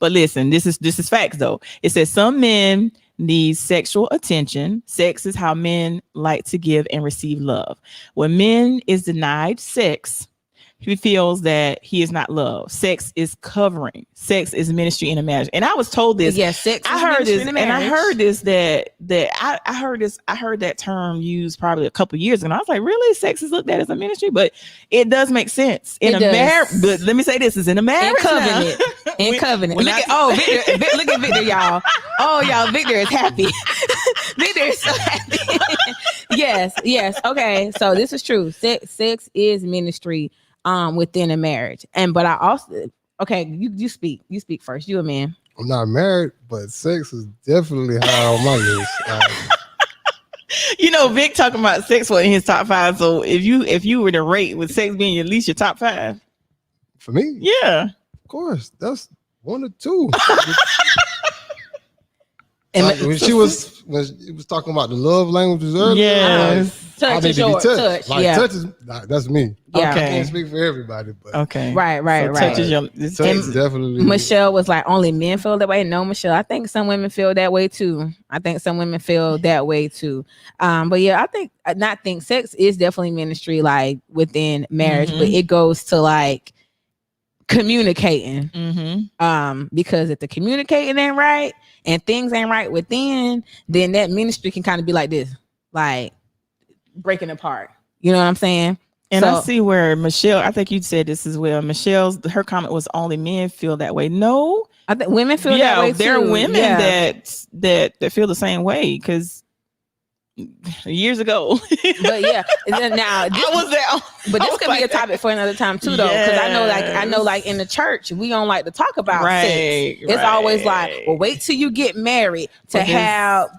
but listen, this is facts though. It says some men need sexual attention. Sex is how men like to give and receive love. When men is denied sex, he feels that he is not loved. Sex is covering. Sex is ministry in a marriage. And I was told this. Yes, sex. I heard this, and I heard this I heard that term used probably a couple years ago. And I was like, really? Sex is looked at as a ministry, but it does make sense in a marriage. But let me say this: is in a marriage, in covenant. Look at Victor, y'all. Oh, y'all, Victor is happy. Victor is so happy. Yes. Okay, so this is true. Sex is ministry. Within a marriage, but I also you speak first. You a man. I'm not married, but sex is definitely high on my list. Vic talking about sex was in his top 5. So if you were to rate with sex being at least your top 5, for me, yeah, of course, that's 1 or 2. And when he was talking about the love languages earlier, yes. Touch is yours. Touch. Touch is that's me. Yeah. I can't speak for everybody, but okay. Right. Touch is your touch is definitely. Michelle was like, only men feel that way. No, Michelle, I think some women feel that way too. But yeah, I think sex is definitely ministry, like within marriage, but it goes to like communicating. Because if the communicating ain't right and things ain't right within, then that ministry can kind of be like this, like breaking apart. You know what I'm saying? And I see where Michelle, I think you said this as well. Her comment was only men feel that way. No, I think women feel that way too. There are women that feel the same way, because years ago. But yeah, now I was there. But this could be a topic for another time too, though, because I know, like in the church, we don't like to talk about sex. It's always like, well, wait till you get married to have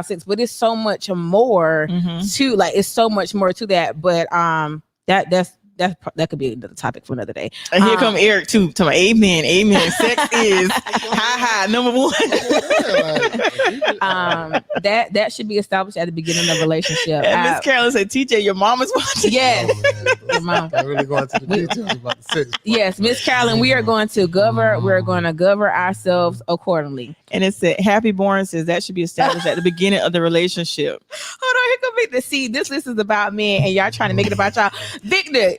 sex. But it's so much more to like. It's so much more to that. But that could be another topic for another day. And here come Eric too. To my amen. Sex is high number 1. That should be established at the beginning of a relationship. And Miss Carolyn said, "TJ, your mom is watching." Yes, your mom. I really going to the details about the sex. Yes, Miss Carolyn, we are going to govern. We're going to govern ourselves accordingly. And it said, "Happy Born says that should be established at the beginning of the relationship." Hold on, here come Victor. See, this list is about men, and y'all trying to make it about y'all. Victor,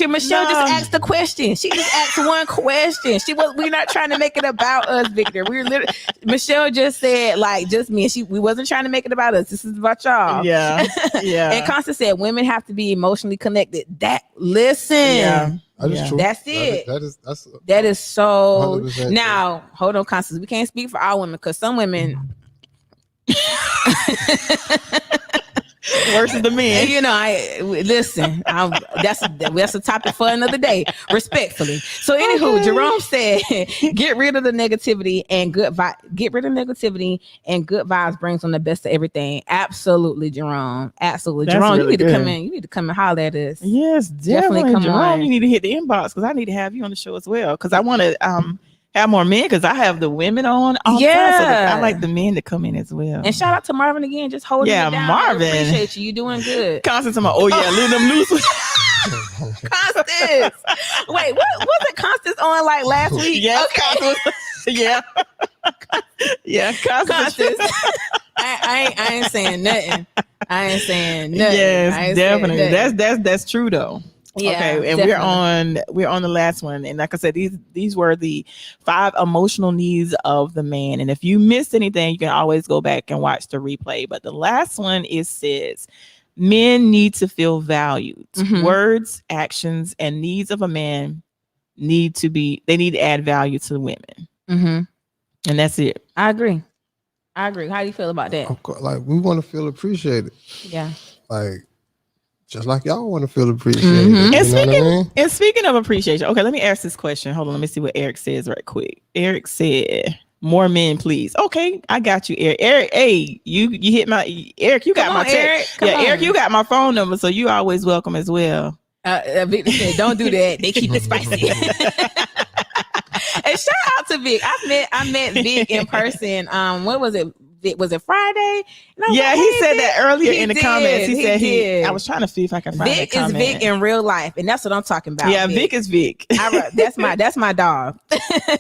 Michelle just asked a question. She just asked one question. We're not trying to make it about us, Victor. Michelle just said, like, just me. We wasn't trying to make it about us. This is about y'all. Yeah. And Constance said, women have to be emotionally connected. Listen. Yeah. That is true. That's it. That is so. Now, hold on, Constance. We can't speak for all women, because some women. versus the men. You know, that's a topic for another day, respectfully. So, anywho, Jerome said, "Get rid of the negativity and get rid of negativity and good vibes brings on the best of everything." Absolutely, Jerome. Absolutely, That's Jerome. really You need good. to come in. You need to come and holler at us. Yes, definitely. come Jerome, on. you need to hit the inbox because I need to have you on the show as well. Because I want to have more men because I have the women on. All the time, so I like the men to come in as well. And shout out to Marvin again, just holding it down. Marvin. I appreciate you. You doing good. Constance, oh yeah, leave them loose. Constance. Wait, what wasn't Constance on like last week? Yes, Okay. Constance. Yeah. Yeah, Constance. I ain't saying nothing. I ain't saying nothing. Yes, definitely. That's true though. Yeah, okay, and we're on the last one, and like I said, these were the 5 emotional needs of the man. And if you missed anything, you can always go back and watch the replay. But the last one says men need to feel valued. Mm-hmm. Words, actions, and needs of a man need to add value to the women. Mm-hmm. And that's it. I agree. How do you feel about that? Of course, like we want to feel appreciated. Yeah. Like just like y'all want to feel appreciated. Mm-hmm. You know what I mean? And speaking of appreciation, okay, let me ask this question. Hold on, let me see what Eric says right quick. Eric said, "More men, please." Okay, I got you, Eric. Eric, hey, you hit my Eric. You got my text. Eric, you got my phone number, so you always welcome as well. Victor said, "Don't do that. They keep it spicy." And shout out to Vic. I met Vic in person. What was it? Was it Friday? Yeah, like, he said Vic. that earlier in the comments. He said did. I was trying to see if I can find Vic that comment. is Vic in real life, and that's what I'm talking about. Yeah, Vic is Vic. That's my dog.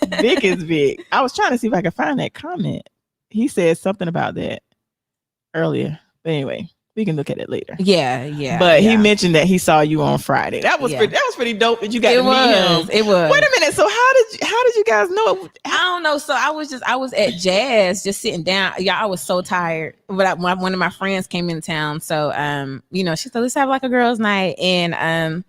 Vic is Vic. I was trying to see if I could find that comment. He said something about that earlier. But anyway, we can look at it later. Yeah. But he mentioned that he saw you on Friday. That was pretty dope that you got to meet him. It was. Wait a minute. So how did you guys know? I don't know. So I was at Jazz just sitting down. Y'all, I was so tired. But one of my friends came in town. So she said, "Let's have like a girls' night." And I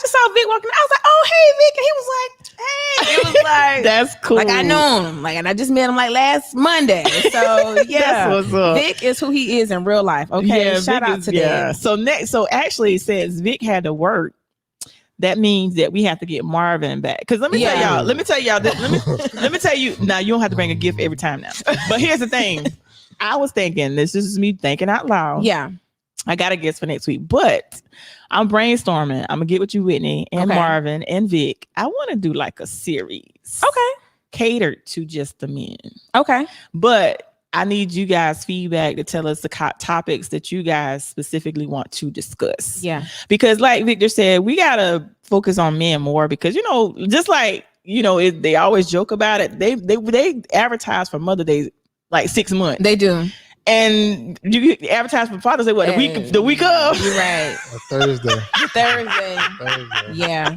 just saw Vic walking. I was like, "Oh, hey, Vic." And he was like, "Hey." It was like, that's cool. Like I know him. Like, and I just met him like last Monday. So yeah, that's what's up. Vic is who he is in real life. Okay, shout out to that. So actually, it says Vic had to work. That means that we have to get Marvin back. Because let me tell y'all. Let me tell you. Now you don't have to bring a gift every time now. But here's the thing. I was thinking. This is me thinking out loud. Yeah. I got a guest for next week, but I'm brainstorming. I'm gonna get with you, Whitney and Marvin and Vic. I want to do like a series, catered to just the men. Okay, but I need you guys' feedback to tell us the topics that you guys specifically want to discuss. Yeah, because like Victor said, we gotta focus on men more because just like they always joke about it. They advertise for Mother's Day like 6 months. They do. And you advertise for Father's Day the week of? You're right. Thursday. Yeah.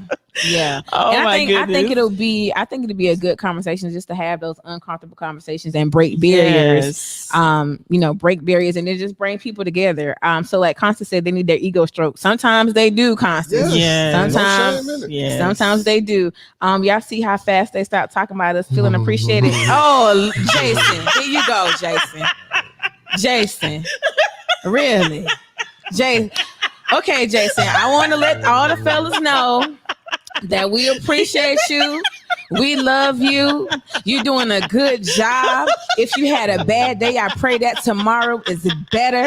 Oh, and my goodness. I think it'll be a good conversation just to have those uncomfortable conversations and break barriers. Yes. Break barriers and then just bring people together. So like Constance said, they need their ego stroked. Sometimes they do, Constance. Yes. Sometimes they do. Y'all see how fast they start talking about us feeling appreciated. Oh, Jason. Here you go, Jason. Really? Okay, Jason, I want to let all the fellas know that we appreciate you. We love you. You're doing a good job. If you had a bad day, I pray that tomorrow is better.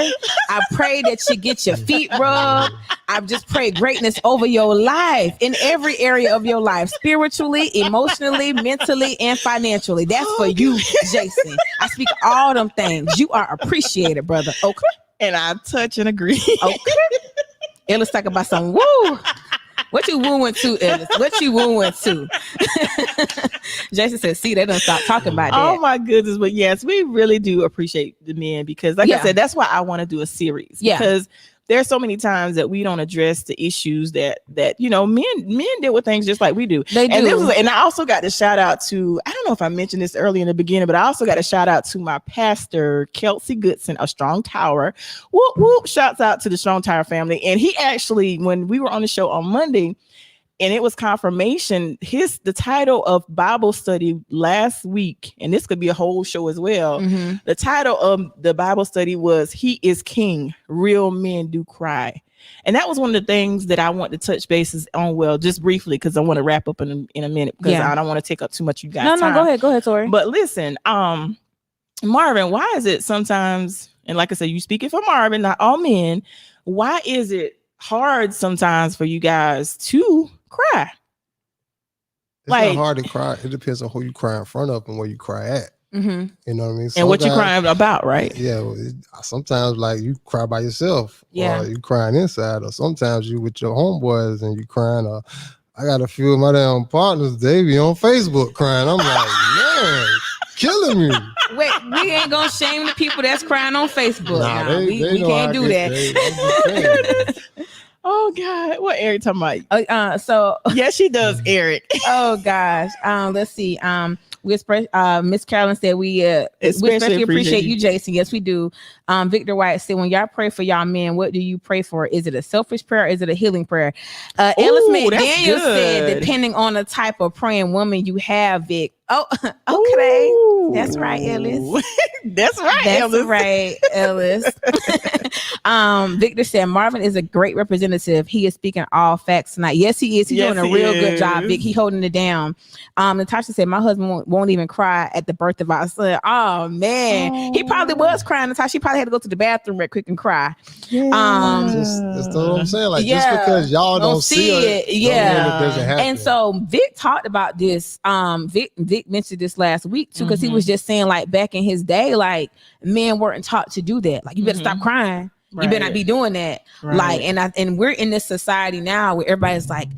I pray that you get your feet rubbed. I just pray greatness over your life in every area of your life, spiritually, emotionally, mentally, and financially. That's for you, Jason. I speak all them things. You are appreciated, brother. Okay. And I touch and agree. Okay. Let's talk about some woo. What you wooing to, Ellis? What you wooing to? Jason said, "See, they don't stop talking about that." Oh my goodness! But yes, we really do appreciate the men because, like I said, that's why I want to do a series. Yeah. Because there's so many times that we don't address the issues that men deal with things just like we do. They do. And I also got to shout out to, I don't know if I mentioned this early in the beginning, but I also got to shout out to my pastor, Kelsey Goodson of Strong Tower. Whoop, whoop. Shouts out to the Strong Tower family. And he actually, when we were on the show on Monday, and it was confirmation. The title of Bible study last week, and this could be a whole show as well. Mhm. The title of the Bible study was "He is King. Real Men Do Cry." And that was one of the things that I want to touch bases on, well, just briefly, because I want to wrap up in a minute, because I don't want to take up too much you guys' time. Go ahead, Tori. But listen, Marvin, why is it sometimes, and like I said, you speaking for Marvin, not all men, why is it hard sometimes for you guys to cry? It's not hard to cry. It depends on who you cry in front of and where you cry at. Mm-hmm. You know what I mean? And what you crying about, right? Yeah. Sometimes like you cry by yourself, yeah, or you crying inside, or sometimes you with your homeboys and you crying. I got a few of my damn partners, they be on Facebook crying. I'm like, man, killing me. Wait, we ain't gonna shame the people that's crying on Facebook. Nah, we can't do that. Oh God, what Eric talking about? So yes, she does, Eric. Oh gosh. Let's see. Miss Carolyn said we especially appreciate you, Jason. Yes, we do. Victor White said, when y'all pray for y'all men, what do you pray for? Is it a selfish prayer? Or is it a healing prayer? Ellis McDaniel said, depending on the type of praying woman you have, Vic. Oh, okay. Ooh. That's right, Ellis. That's right, Ellis. Victor said, Marvin is a great representative. He is speaking all facts tonight. Yes, he is. He's doing a real good job, Vic. He holding it down. Natasha said, my husband won't even cry at the birth of our son. Oh man, he probably was crying. Natasha, she probably had to go to the bathroom real quick and cry. Yeah. That's what I'm saying. Like, just because y'all don't see it, yeah. It doesn't happen. And so Vic talked about this. Vic mentioned this last week too, because he was just saying, like, back in his day, like, men weren't taught to do that. Like, you better stop crying. Right. You better not be doing that. Right. Like, and we're in this society now where everybody's like,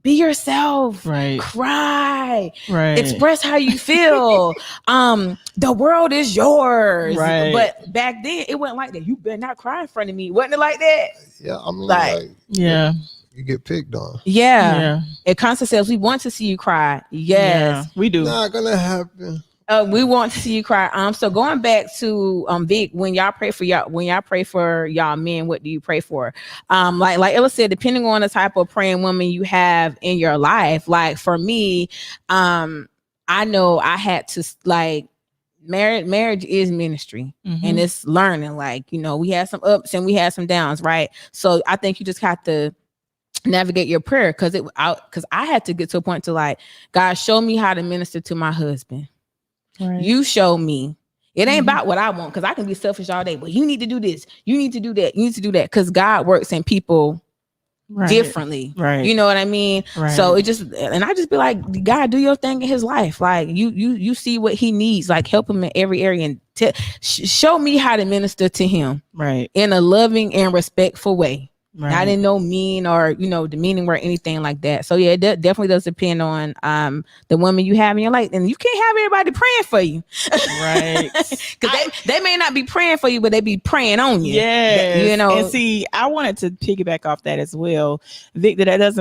be yourself, right? Cry, right? Express how you feel. The world is yours, right? But back then it wasn't like that. You better not cry in front of me. Wasn't it like that? Yeah, I mean, like yeah. You get picked on. Yeah. It constantly says we want to see you cry. Yes, we do. Not gonna happen. We want to see you cry. So going back to Vic, when y'all pray for y'all men, what do you pray for? Like Ella said, depending on the type of praying woman you have in your life. Like for me, I know I had to, like, marriage is ministry, and it's learning. Like, you know, we had some ups and we had some downs, right? So I think you just have to navigate your prayer, because I had to get to a point to, like, God, show me how to minister to my husband. Right. You show me. It ain't about what I want, because I can be selfish all day, but you need to do this, you need to do that, you need to do that, because God works in people differently, right? You know what I mean? Right. So it just, and I just be like, God, do your thing in his life. Like, you see what he needs, like, help him in every area, and show me how to minister to him, right, in a loving and respectful way. Right. Not in no mean or, you know, demeaning or anything like that. So yeah, it definitely does depend on the woman you have in your life, and you can't have everybody praying for you, right? Because they may not be praying for you, but they be praying on you. Yeah, you know. And see, I wanted to piggyback off that as well, Victor. That does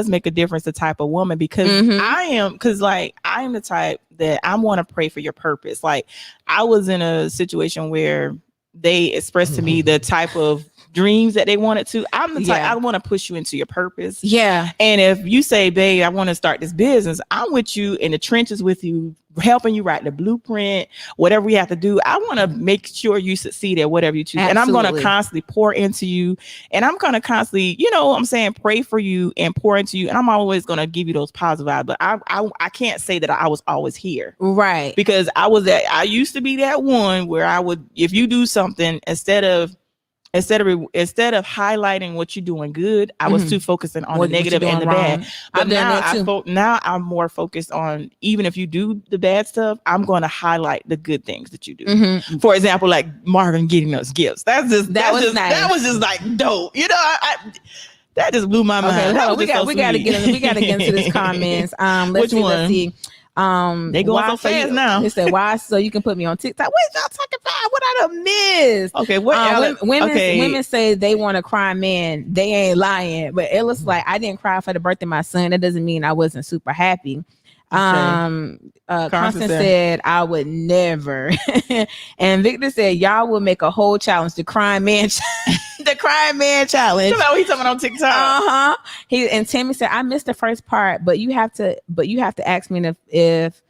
make a difference, the type of woman, because I am the type that I want to pray for your purpose. Like, I was in a situation where they expressed to me the type of dreams that they wanted to. I'm the type, I want to push you into your purpose. Yeah. And if you say, babe, I want to start this business, I'm with you in the trenches with you, helping you write the blueprint, whatever we have to do. I want to make sure you succeed at whatever you choose. Absolutely. And I'm going to constantly pour into you, and I'm going to constantly, you know what I'm saying, pray for you and pour into you. And I'm always going to give you those positive vibes. But I can't say that I was always here. Right. Because I used to be that one where I would, if you do something, instead of highlighting what you're doing good, I was too focusing on the negative and the bad. But now I'm more focused on, even if you do the bad stuff, I'm going to highlight the good things that you do. For example, like Marvin getting us gifts. That was just like dope. You know, I that just blew my mind. Okay, we got to get into this comments. Let's see. They going so fast now. He said, "Why? So you can put me on TikTok." What y'all talking about? What I done missed? Okay, what? Women say they want to cry man. They ain't lying. But Ella's like, I didn't cry for the birthday of my son. That doesn't mean I wasn't super happy. Constance said, I would never. And Victor said, y'all will make a whole challenge, the crying man. the crying man challenge. You know what he's talking on TikTok. And Tammy said, I missed the first part, but you have to ask me if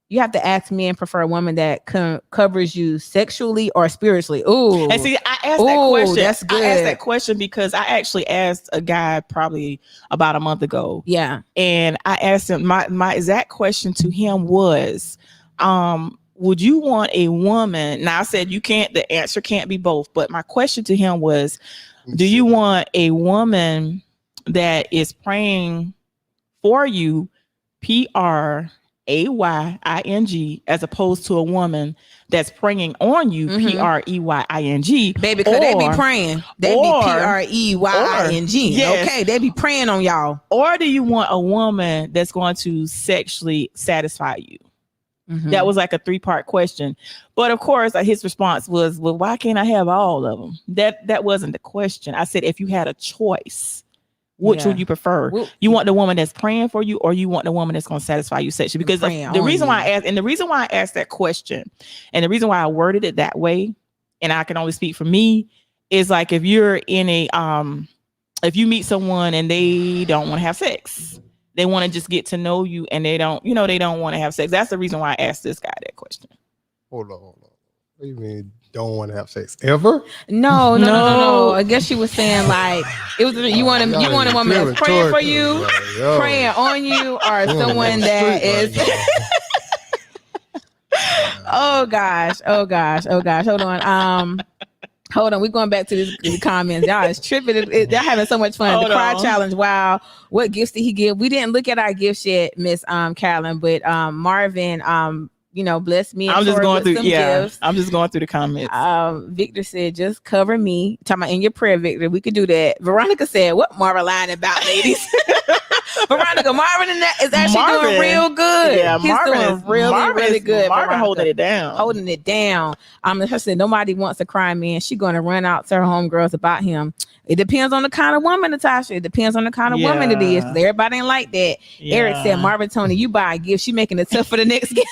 you have to ask me and prefer a woman that covers you sexually or spiritually. Ooh. And see, I asked that question. That's good. I asked that question because I actually asked a guy probably about a month ago. Yeah. And I asked him, my exact question to him was, would you want a woman? Now I said the answer can't be both, but my question to him was, do you want a woman that is praying for you, PRAYING, as opposed to a woman that's praying on you, PREYING? Baby, because they be praying. They be PREYING. Yes. Okay, they be praying on y'all. Or do you want a woman that's going to sexually satisfy you? That was like a 3-part question. But of course, his response was, well, why can't I have all of them? That wasn't the question. I said, if you had a choice, which would you prefer? You want the woman that's praying for you, or you want the woman that's going to satisfy you sexually? Because the reason why I asked that question, and the reason why I worded it that way, and I can only speak for me, is like if you're in a if you meet someone and they don't want to have sex, they want to just get to know you, and they don't want to have sex. That's the reason why I asked this guy that question. Hold on. What do you mean don't want to have sex ever? No. I guess she was saying like it was you want a woman that's praying for you, praying on you, or someone that is. Oh gosh. Hold on. We're going back to these comments. Y'all is tripping. They're having so much fun. The cry challenge. Wow. What gifts did he give? We didn't look at our gifts yet, Miss Carolyn, but Marvin, bless me. I'm just going through. Gifts. I'm just going through the comments. Victor said, just cover me. Talking about in your prayer, Victor. We could do that. Veronica said, what Marvin lying about, ladies? Veronica, Marvin is actually doing real good. Yeah, he's doing really good. Marvin holding it down. Her said nobody wants a crying man. She's going to run out to her homegirls about him. It depends on the kind of woman, Natasha. It depends on the kind of woman it is. Everybody ain't like that. Yeah. Eric said, Marvin, Toney, you buy a gift. She making it tough for the next gift.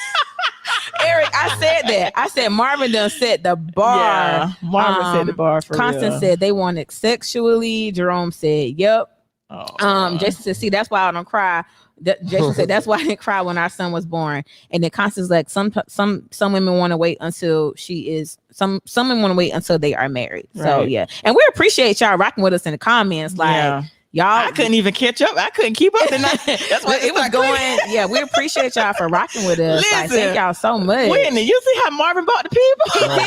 Eric, I said that. I said Marvin done set the bar. Yeah, Marvin set the bar for Constance real. said they want it sexually. Jerome said, yep. Jason said, see, that's why I don't cry. Jason said that's why I didn't cry when our son was born. And then Constance like some women want to wait until some women want to wait until they are married. Right. So yeah, and we appreciate y'all rocking with us in the comments. Like y'all, I couldn't even catch up. I couldn't keep up tonight. That's why it was going. Yeah, we appreciate y'all for rocking with us. Listen, like, thank y'all so much. Whitney, you see how Marvin bought the people? No,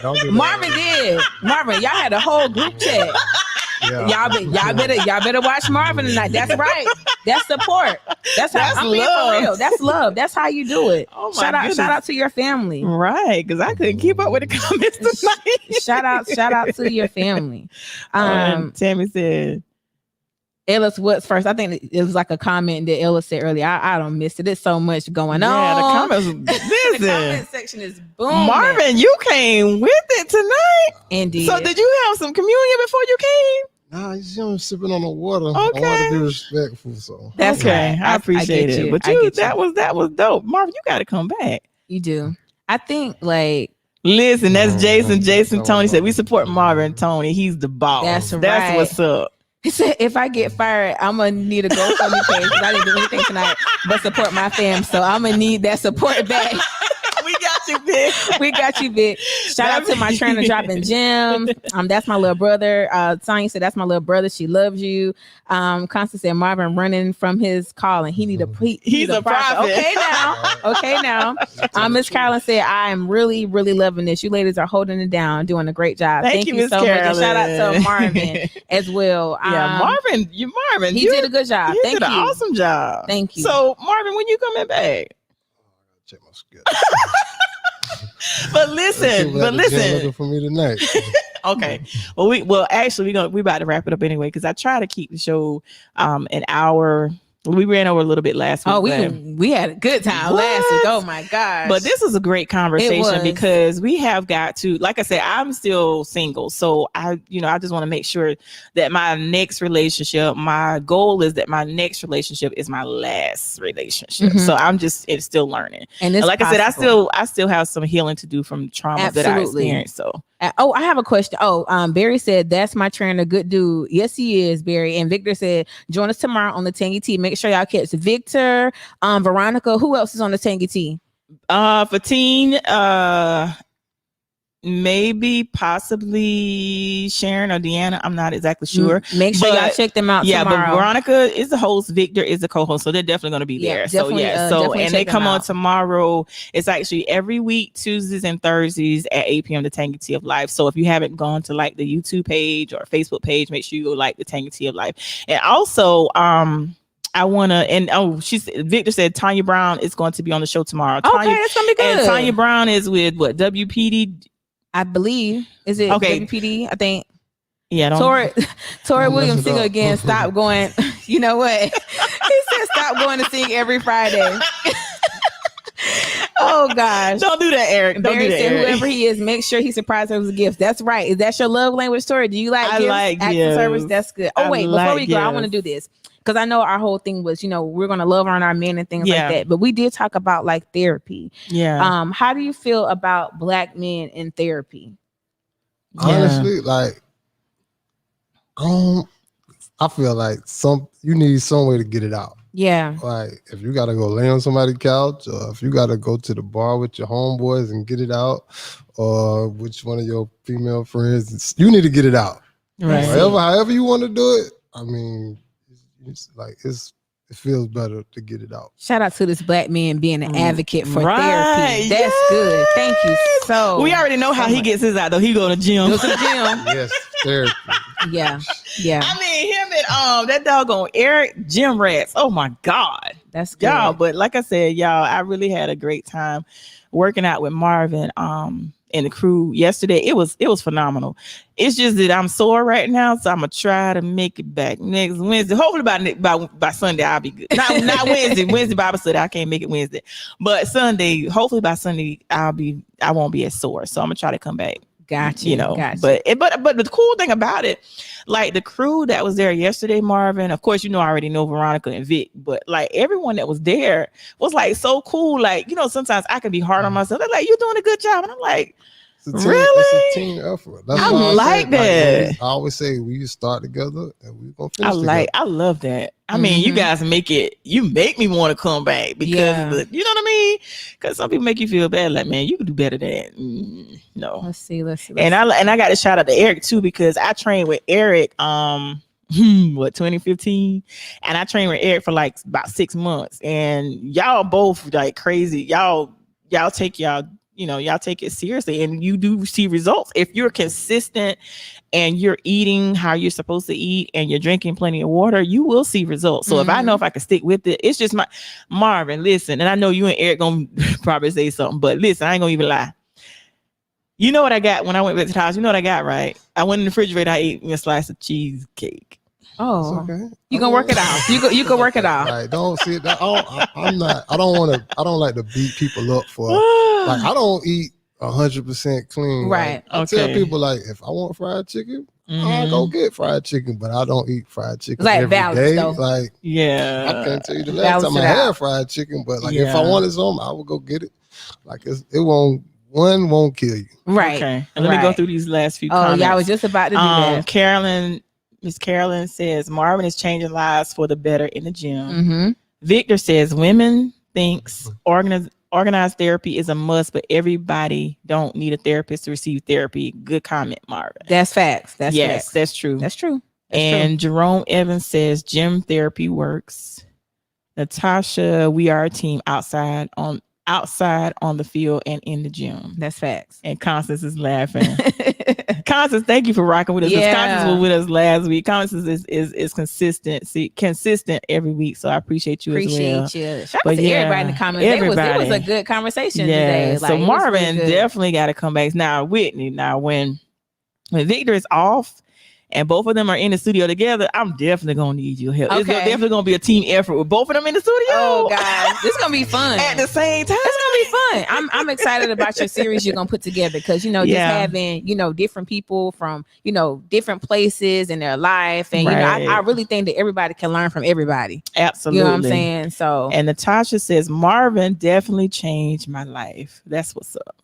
don't do that. Marvin did. Marvin, y'all had a whole group chat. Yeah. Y'all better watch Marvin tonight. That's right. That's support. That's I'm being for real. That's love. That's how you do it. Oh my shout out to your family. Right, because I couldn't keep up with the comments tonight. shout out to your family. Tammy said, Ellis, what's first? I think it was like a comment that Ellis said earlier. I don't miss it. There's so much going on. Yeah, the comments. Listen, the comment section is booming. Marvin, you came with it tonight. Indeed. So did you have some communion before you came? Nah, he's sipping on the water. Okay. I want to be respectful. So that's okay. Right. I appreciate it. But that was dope. Marvin, you got to come back. You do. I think like. Listen, that's Jason. Jason Toney said we support Marvin Toney. He's the boss. That's right. That's what's up. He said, if I get fired, I'm going to need a GoFundMe page because I didn't do anything tonight but support my fam. So I'm going to need that support back. We got you, Vic. We got you, Vic. Shout out to my trainer dropping gems. That's my little brother. Sonya said, that's my little brother. She loves you. Constance said, Marvin running from his calling. He need a he's a prophet. Okay now. Miss Carolyn said, I am really, really loving this. You ladies are holding it down, doing a great job. Thank you so much. And shout out to Marvin as well. Marvin. He did a good job. He did an awesome job. Thank you. So Marvin, when you coming back? Check my schedule. But listen for me tonight. Okay. Well, we about to wrap it up anyway because I try to keep the show an hour. We ran over a little bit last week. Oh, we had a good time last week. Oh my gosh. But this is a great conversation because we have got to, like I said, I'm still single. So I just want to make sure that my next relationship, my goal is that my next relationship is my last relationship. Mm-hmm. So it's still learning. And like I said, I still have some healing to do from trauma that I experienced. So I have a question. Barry said that's my trainer, good dude. Yes, he is, Barry. And Victor said join us tomorrow on the Tangy Tea. Make sure y'all catch Victor, Veronica. Who else is on the Tangy Tea? For teen, maybe possibly Sharon or Deanna. I'm not exactly sure. Make sure y'all check them out tomorrow. But Veronica is the host, Victor is the co-host, so they're definitely going to be there. And they come on tomorrow. It's actually every week, Tuesdays and Thursdays at 8 p.m. the Tangy Tea of Life. So if you haven't gone to like the YouTube page or Facebook page, make sure you go like the Tangy Tea of Life. And also Victor said Tanya Brown is going to be on the show tomorrow. Okay, that's gonna be good. And Tanya Brown is with what, WPD? I believe. Is it WPD? I think. Yeah. Tori Williams singer again. Stop going. You know what? He said stop going to sing every Friday. Oh gosh. Don't do that, Eric. Don't do that, Eric. Whoever he is, make sure he surprises her with a gift. That's right. Is that your love language, Tori? Do you like gifts? Like acts of service? That's good. Oh, wait, before we go, I want to do this. Because I know our whole thing was, we're going to love on our men and things like that. But we did talk about like therapy. Yeah. How do you feel about Black men in therapy? Honestly, like, I feel like you need some way to get it out. Yeah. Like if you got to go lay on somebody's couch, or if you got to go to the bar with your homeboys and get it out, or with one of your female friends, you need to get it out. Right. However you want to do it. I mean, it feels better to get it out. Shout out to this Black man being an advocate for therapy. That's good. Thank you. So we already know how he gets his out though. He go to gym. Yes, therapy. Yeah. I mean, him and that doggone Eric, gym rats. Oh my God, that's good. Y'all. But like I said, y'all, I really had a great time working out with Marvin. And the crew yesterday, it was phenomenal. It's just that I'm sore right now, so I'm gonna try to make it back next Wednesday. Hopefully by Sunday I'll be good. Not Wednesday. Wednesday Bible study, I can't make it Wednesday, but Sunday. Hopefully by Sunday I won't be as sore. So I'm gonna try to come back. Gotcha. Gotcha. But the cool thing about it, like the crew that was there yesterday, Marvin. Of course, I already know Veronica and Vic, but like everyone that was there was like so cool. Like sometimes I can be hard on myself. They're like, "You're doing a good job," and I'm like, really? It's a team effort. That's I like that. I always say we start together and we're gonna finish together. I love that. I mean, you guys make me want to come back because you know what I mean? Because some people make you feel bad, like, man, you could do better than that. No. Let's see. And I got to shout out to Eric too, because I trained with Eric 2015, and I trained with Eric for like about 6 months, and y'all both like crazy. Y'all take y'all take it seriously, and you do see results if you're consistent and you're eating how you're supposed to eat and you're drinking plenty of water. You will see results. So if I know if I can stick with it, it's just Marvin, listen, and I know you and Eric gonna probably say something, but listen, I ain't gonna even lie. You know what I got when I went back to the house? You know what I got, right? I went in the refrigerator, I ate me a slice of cheesecake. Oh, okay. You gonna work it out. You can work it out. Right. Don't see that. I don't like to beat people up for like I don't eat 100% clean. Right. Like, I tell people like if I want fried chicken, I go get fried chicken, but I don't eat fried chicken like every day. Though. Like I can't tell you the last time I had fried chicken, but like if I wanted some, I would go get it. Like one won't kill you. Right. Okay. And let me go through these last few comments. Yeah, I was just about to do that. Miss Carolyn says Marvin is changing lives for the better in the gym. Victor says women thinks organized therapy is a must, but everybody don't need a therapist to receive therapy. Good comment, Marvin. That's facts. That's true. That's true. And Jerome Evans says gym therapy works. Natasha, we are a team outside on the field and in the gym. That's facts. And Constance is laughing. Constance, thank you for rocking with us. Yeah. Constance was with us last week. Constance is consistent every week, so I appreciate you as well. You. Shout out to everybody in the comments. It was a good conversation today. So Marvin definitely got to come back. Now Whitney, when Victor is off and both of them are in the studio together, I'm definitely gonna need your help. Okay. It's definitely gonna be a team effort with both of them in the studio. Oh guys, this is gonna be fun at the same time. It's gonna be fun. I'm excited about your series you're gonna put together because just having different people from different places in their life, and I really think that everybody can learn from everybody. Absolutely, you know what I'm saying. So, and Natasha says Marvin definitely changed my life. That's what's up.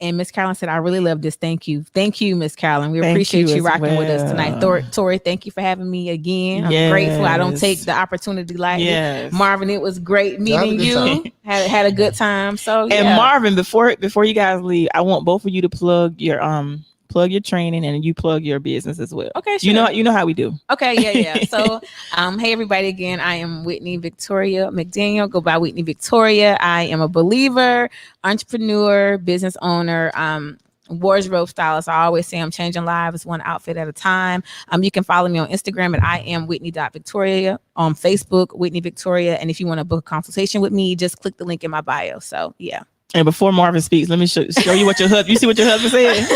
And Miss Carolyn said, I really love this. Thank you. Thank you, Miss Carolyn. We Thank appreciate you you as rocking with us tonight. well. Tori, thank you for having me again. I'm grateful. I don't take Yes. the opportunity lightly. Yes. Marvin, it was great Had a meeting good you. time. Had a good time. So And yeah. Marvin, before you guys leave, I want both of you to plug your training and you plug your business as well. Okay, sure. You know how we do. Okay, yeah. So, hey everybody again. I am Whitney Victoria McDaniel. Go by Whitney Victoria. I am a believer, entrepreneur, business owner, wardrobe stylist. I always say I'm changing lives one outfit at a time. You can follow me on Instagram at I am Whitney.Victoria, on Facebook, Whitney Victoria. And if you want to book a consultation with me, just click the link in my bio. So yeah. And before Marvin speaks, let me show you what your husband. You see what your husband said?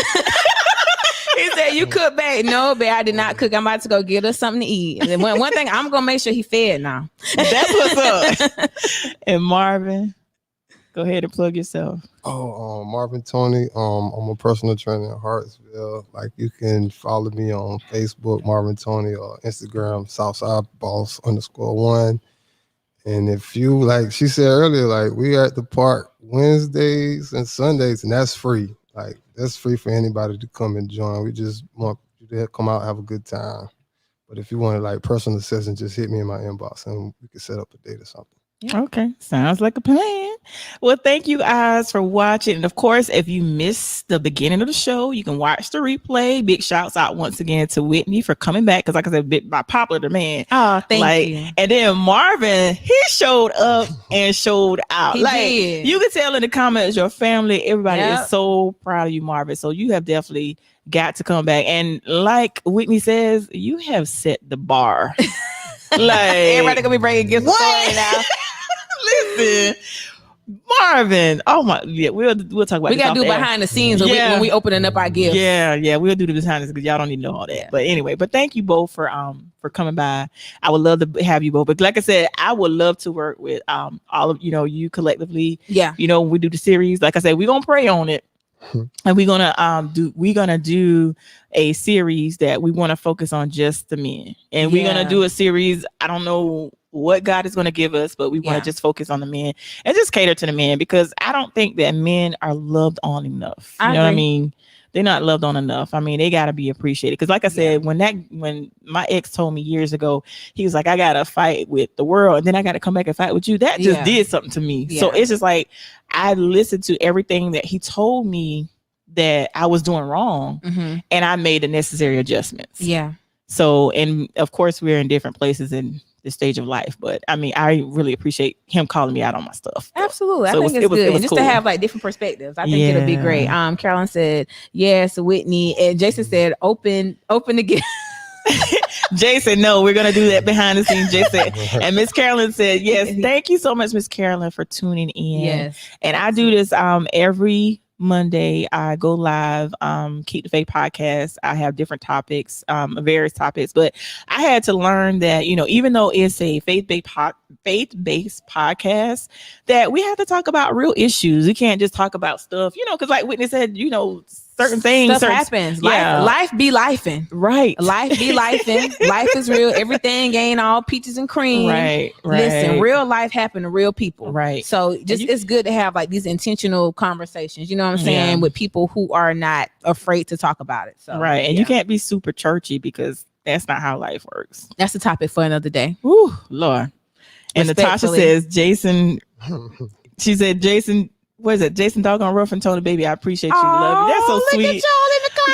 He said, "You cook, babe." No, babe, I did not cook. I'm about to go get us something to eat. And one thing, I'm gonna make sure he fed now. That's what's up. And Marvin, go ahead and plug yourself. Marvin Toney. I'm a personal trainer in Hartsville. Like, you can follow me on Facebook, Marvin Toney, or Instagram, Southside Boss _1. And if you, like she said earlier, like, we are at the park Wednesdays and Sundays, and that's free. Like, that's free for anybody to come and join. We just want you to come out and have a good time. But if you want to, like, personal session, just hit me in my inbox and we can set up a date or something. Okay, sounds like a plan. Well, thank you guys for watching. And of course, if you missed the beginning of the show, you can watch the replay. Big shouts out once again to Whitney for coming back, because like I said, by popular demand. Oh, thank you. And then Marvin, he showed up and showed out. He did. You can tell in the comments, your family, everybody Yep. is so proud of you, Marvin. So you have definitely got to come back. And like Whitney says, you have set the bar. Like, Everybody gonna be bringing gifts what? now. Listen, Marvin. Oh my, yeah. We'll talk about. We this gotta do off air. behind the scenes Yeah. when we opening up our gifts. Yeah, we'll do the behind the scenes because y'all don't need to know all that. Yeah. But anyway, thank you both for coming by. I would love to have you both. But like I said, I would love to work with all of you collectively. Yeah. When we do the series, like I said, we're gonna pray on it. And we're gonna do a series that we want to focus on just the men. And we're gonna do a series. I don't know what God is going to give us, but we want to just focus on the men and just cater to the men, because I don't think that men are loved on enough. You know what I mean? They're not loved on enough. I mean, they got to be appreciated. Because like I said, when my ex told me years ago, he was like, I got to fight with the world, and then I got to come back and fight with you. That just did something to me. So it's just like, I listened to everything that he told me that I was doing wrong, and I made the necessary adjustments. Yeah. So, and of course, we're in different places in the stage of life, but I mean, I really appreciate him calling me out on my stuff. Absolutely. So I think it's good. And just cool to have like different perspectives. I think it'll be great. Carolyn said, yes, Whitney. And Jason said, open again. Jason, no, we're going to do that behind the scenes. Jason. And Miss Carolyn said, yes, thank you so much, Miss Carolyn, for tuning in. Yes. And I do this every Monday. I go live, Keep the Faith podcast. I have different topics, various topics, but I had to learn that, even though it's a faith-based podcast, that we have to talk about real issues. We can't just talk about stuff, because like Whitney said, certain things happens. Yeah. Life be lifing. Right. Life be lifing. Life is real. Everything ain't all peaches and cream. Right. Listen, real life happen to real people. Right. So it's good to have like these intentional conversations, you know what I'm saying, with people who are not afraid to talk about it. So right. And you can't be super churchy, because that's not how life works. That's the topic for another day. Ooh, Lord. And Natasha says, Jason, she said, Jason, what is it? Jason doggone rough and Toney, baby, I appreciate you. Love you. That's so sweet. Look at y'all in the comments.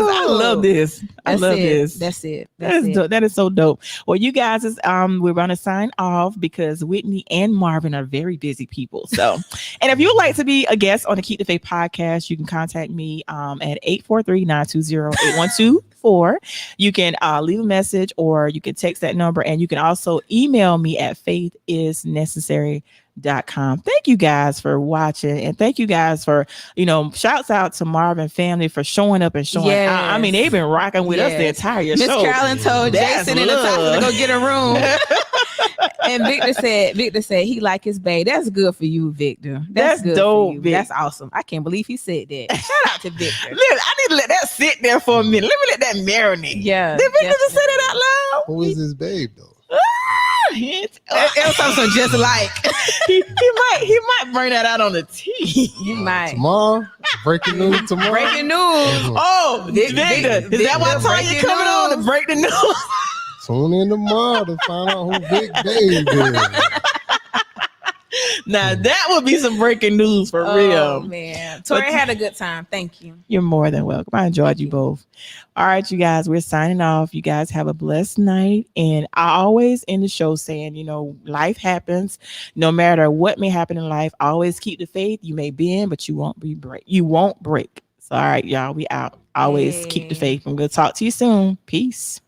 I love this. I love this. That's it. That is so dope. Well, you guys, we're going to sign off because Whitney and Marvin are very busy people. So, and if you would like to be a guest on the Keep the Faith podcast, you can contact me at 843-920-8124. You can leave a message, or you can text that number, and you can also email me at faithisnecessary.com. Thank you guys for watching, and thank you guys for shouts out to Marvin family for showing up and showing out. I mean, they've been rocking with us the entire Miss show. Carolyn told Jason and Natasha to go get a room. And Victor said he like his bae. That's good for you, Victor. That's good dope, for you. Vic. That's awesome. I can't believe he said that. Shout out to Victor. Look, I need to let that sit there for a minute. Let me let that marinate. Yeah. Did Victor just say that out loud? Who is this babe though? It was something just like he might bring that out on the tea. you might. Tomorrow, breaking news tomorrow. Breaking news. Oh, Victor, is that why Tanya breaking coming on to news. break the news? Tune in tomorrow to find out who Big Babe is. Now that would be some breaking news for Oh real. man, Tori had a good time. Thank you. You're more than welcome. I enjoyed you both. All right, you guys, we're signing off. You guys have a blessed night. And I always end the show saying, life happens. No matter what may happen in life, always keep the faith. You may bend, but you won't break. You won't break. So all right, y'all, we out. Always keep the faith. I'm gonna talk to you soon. Peace.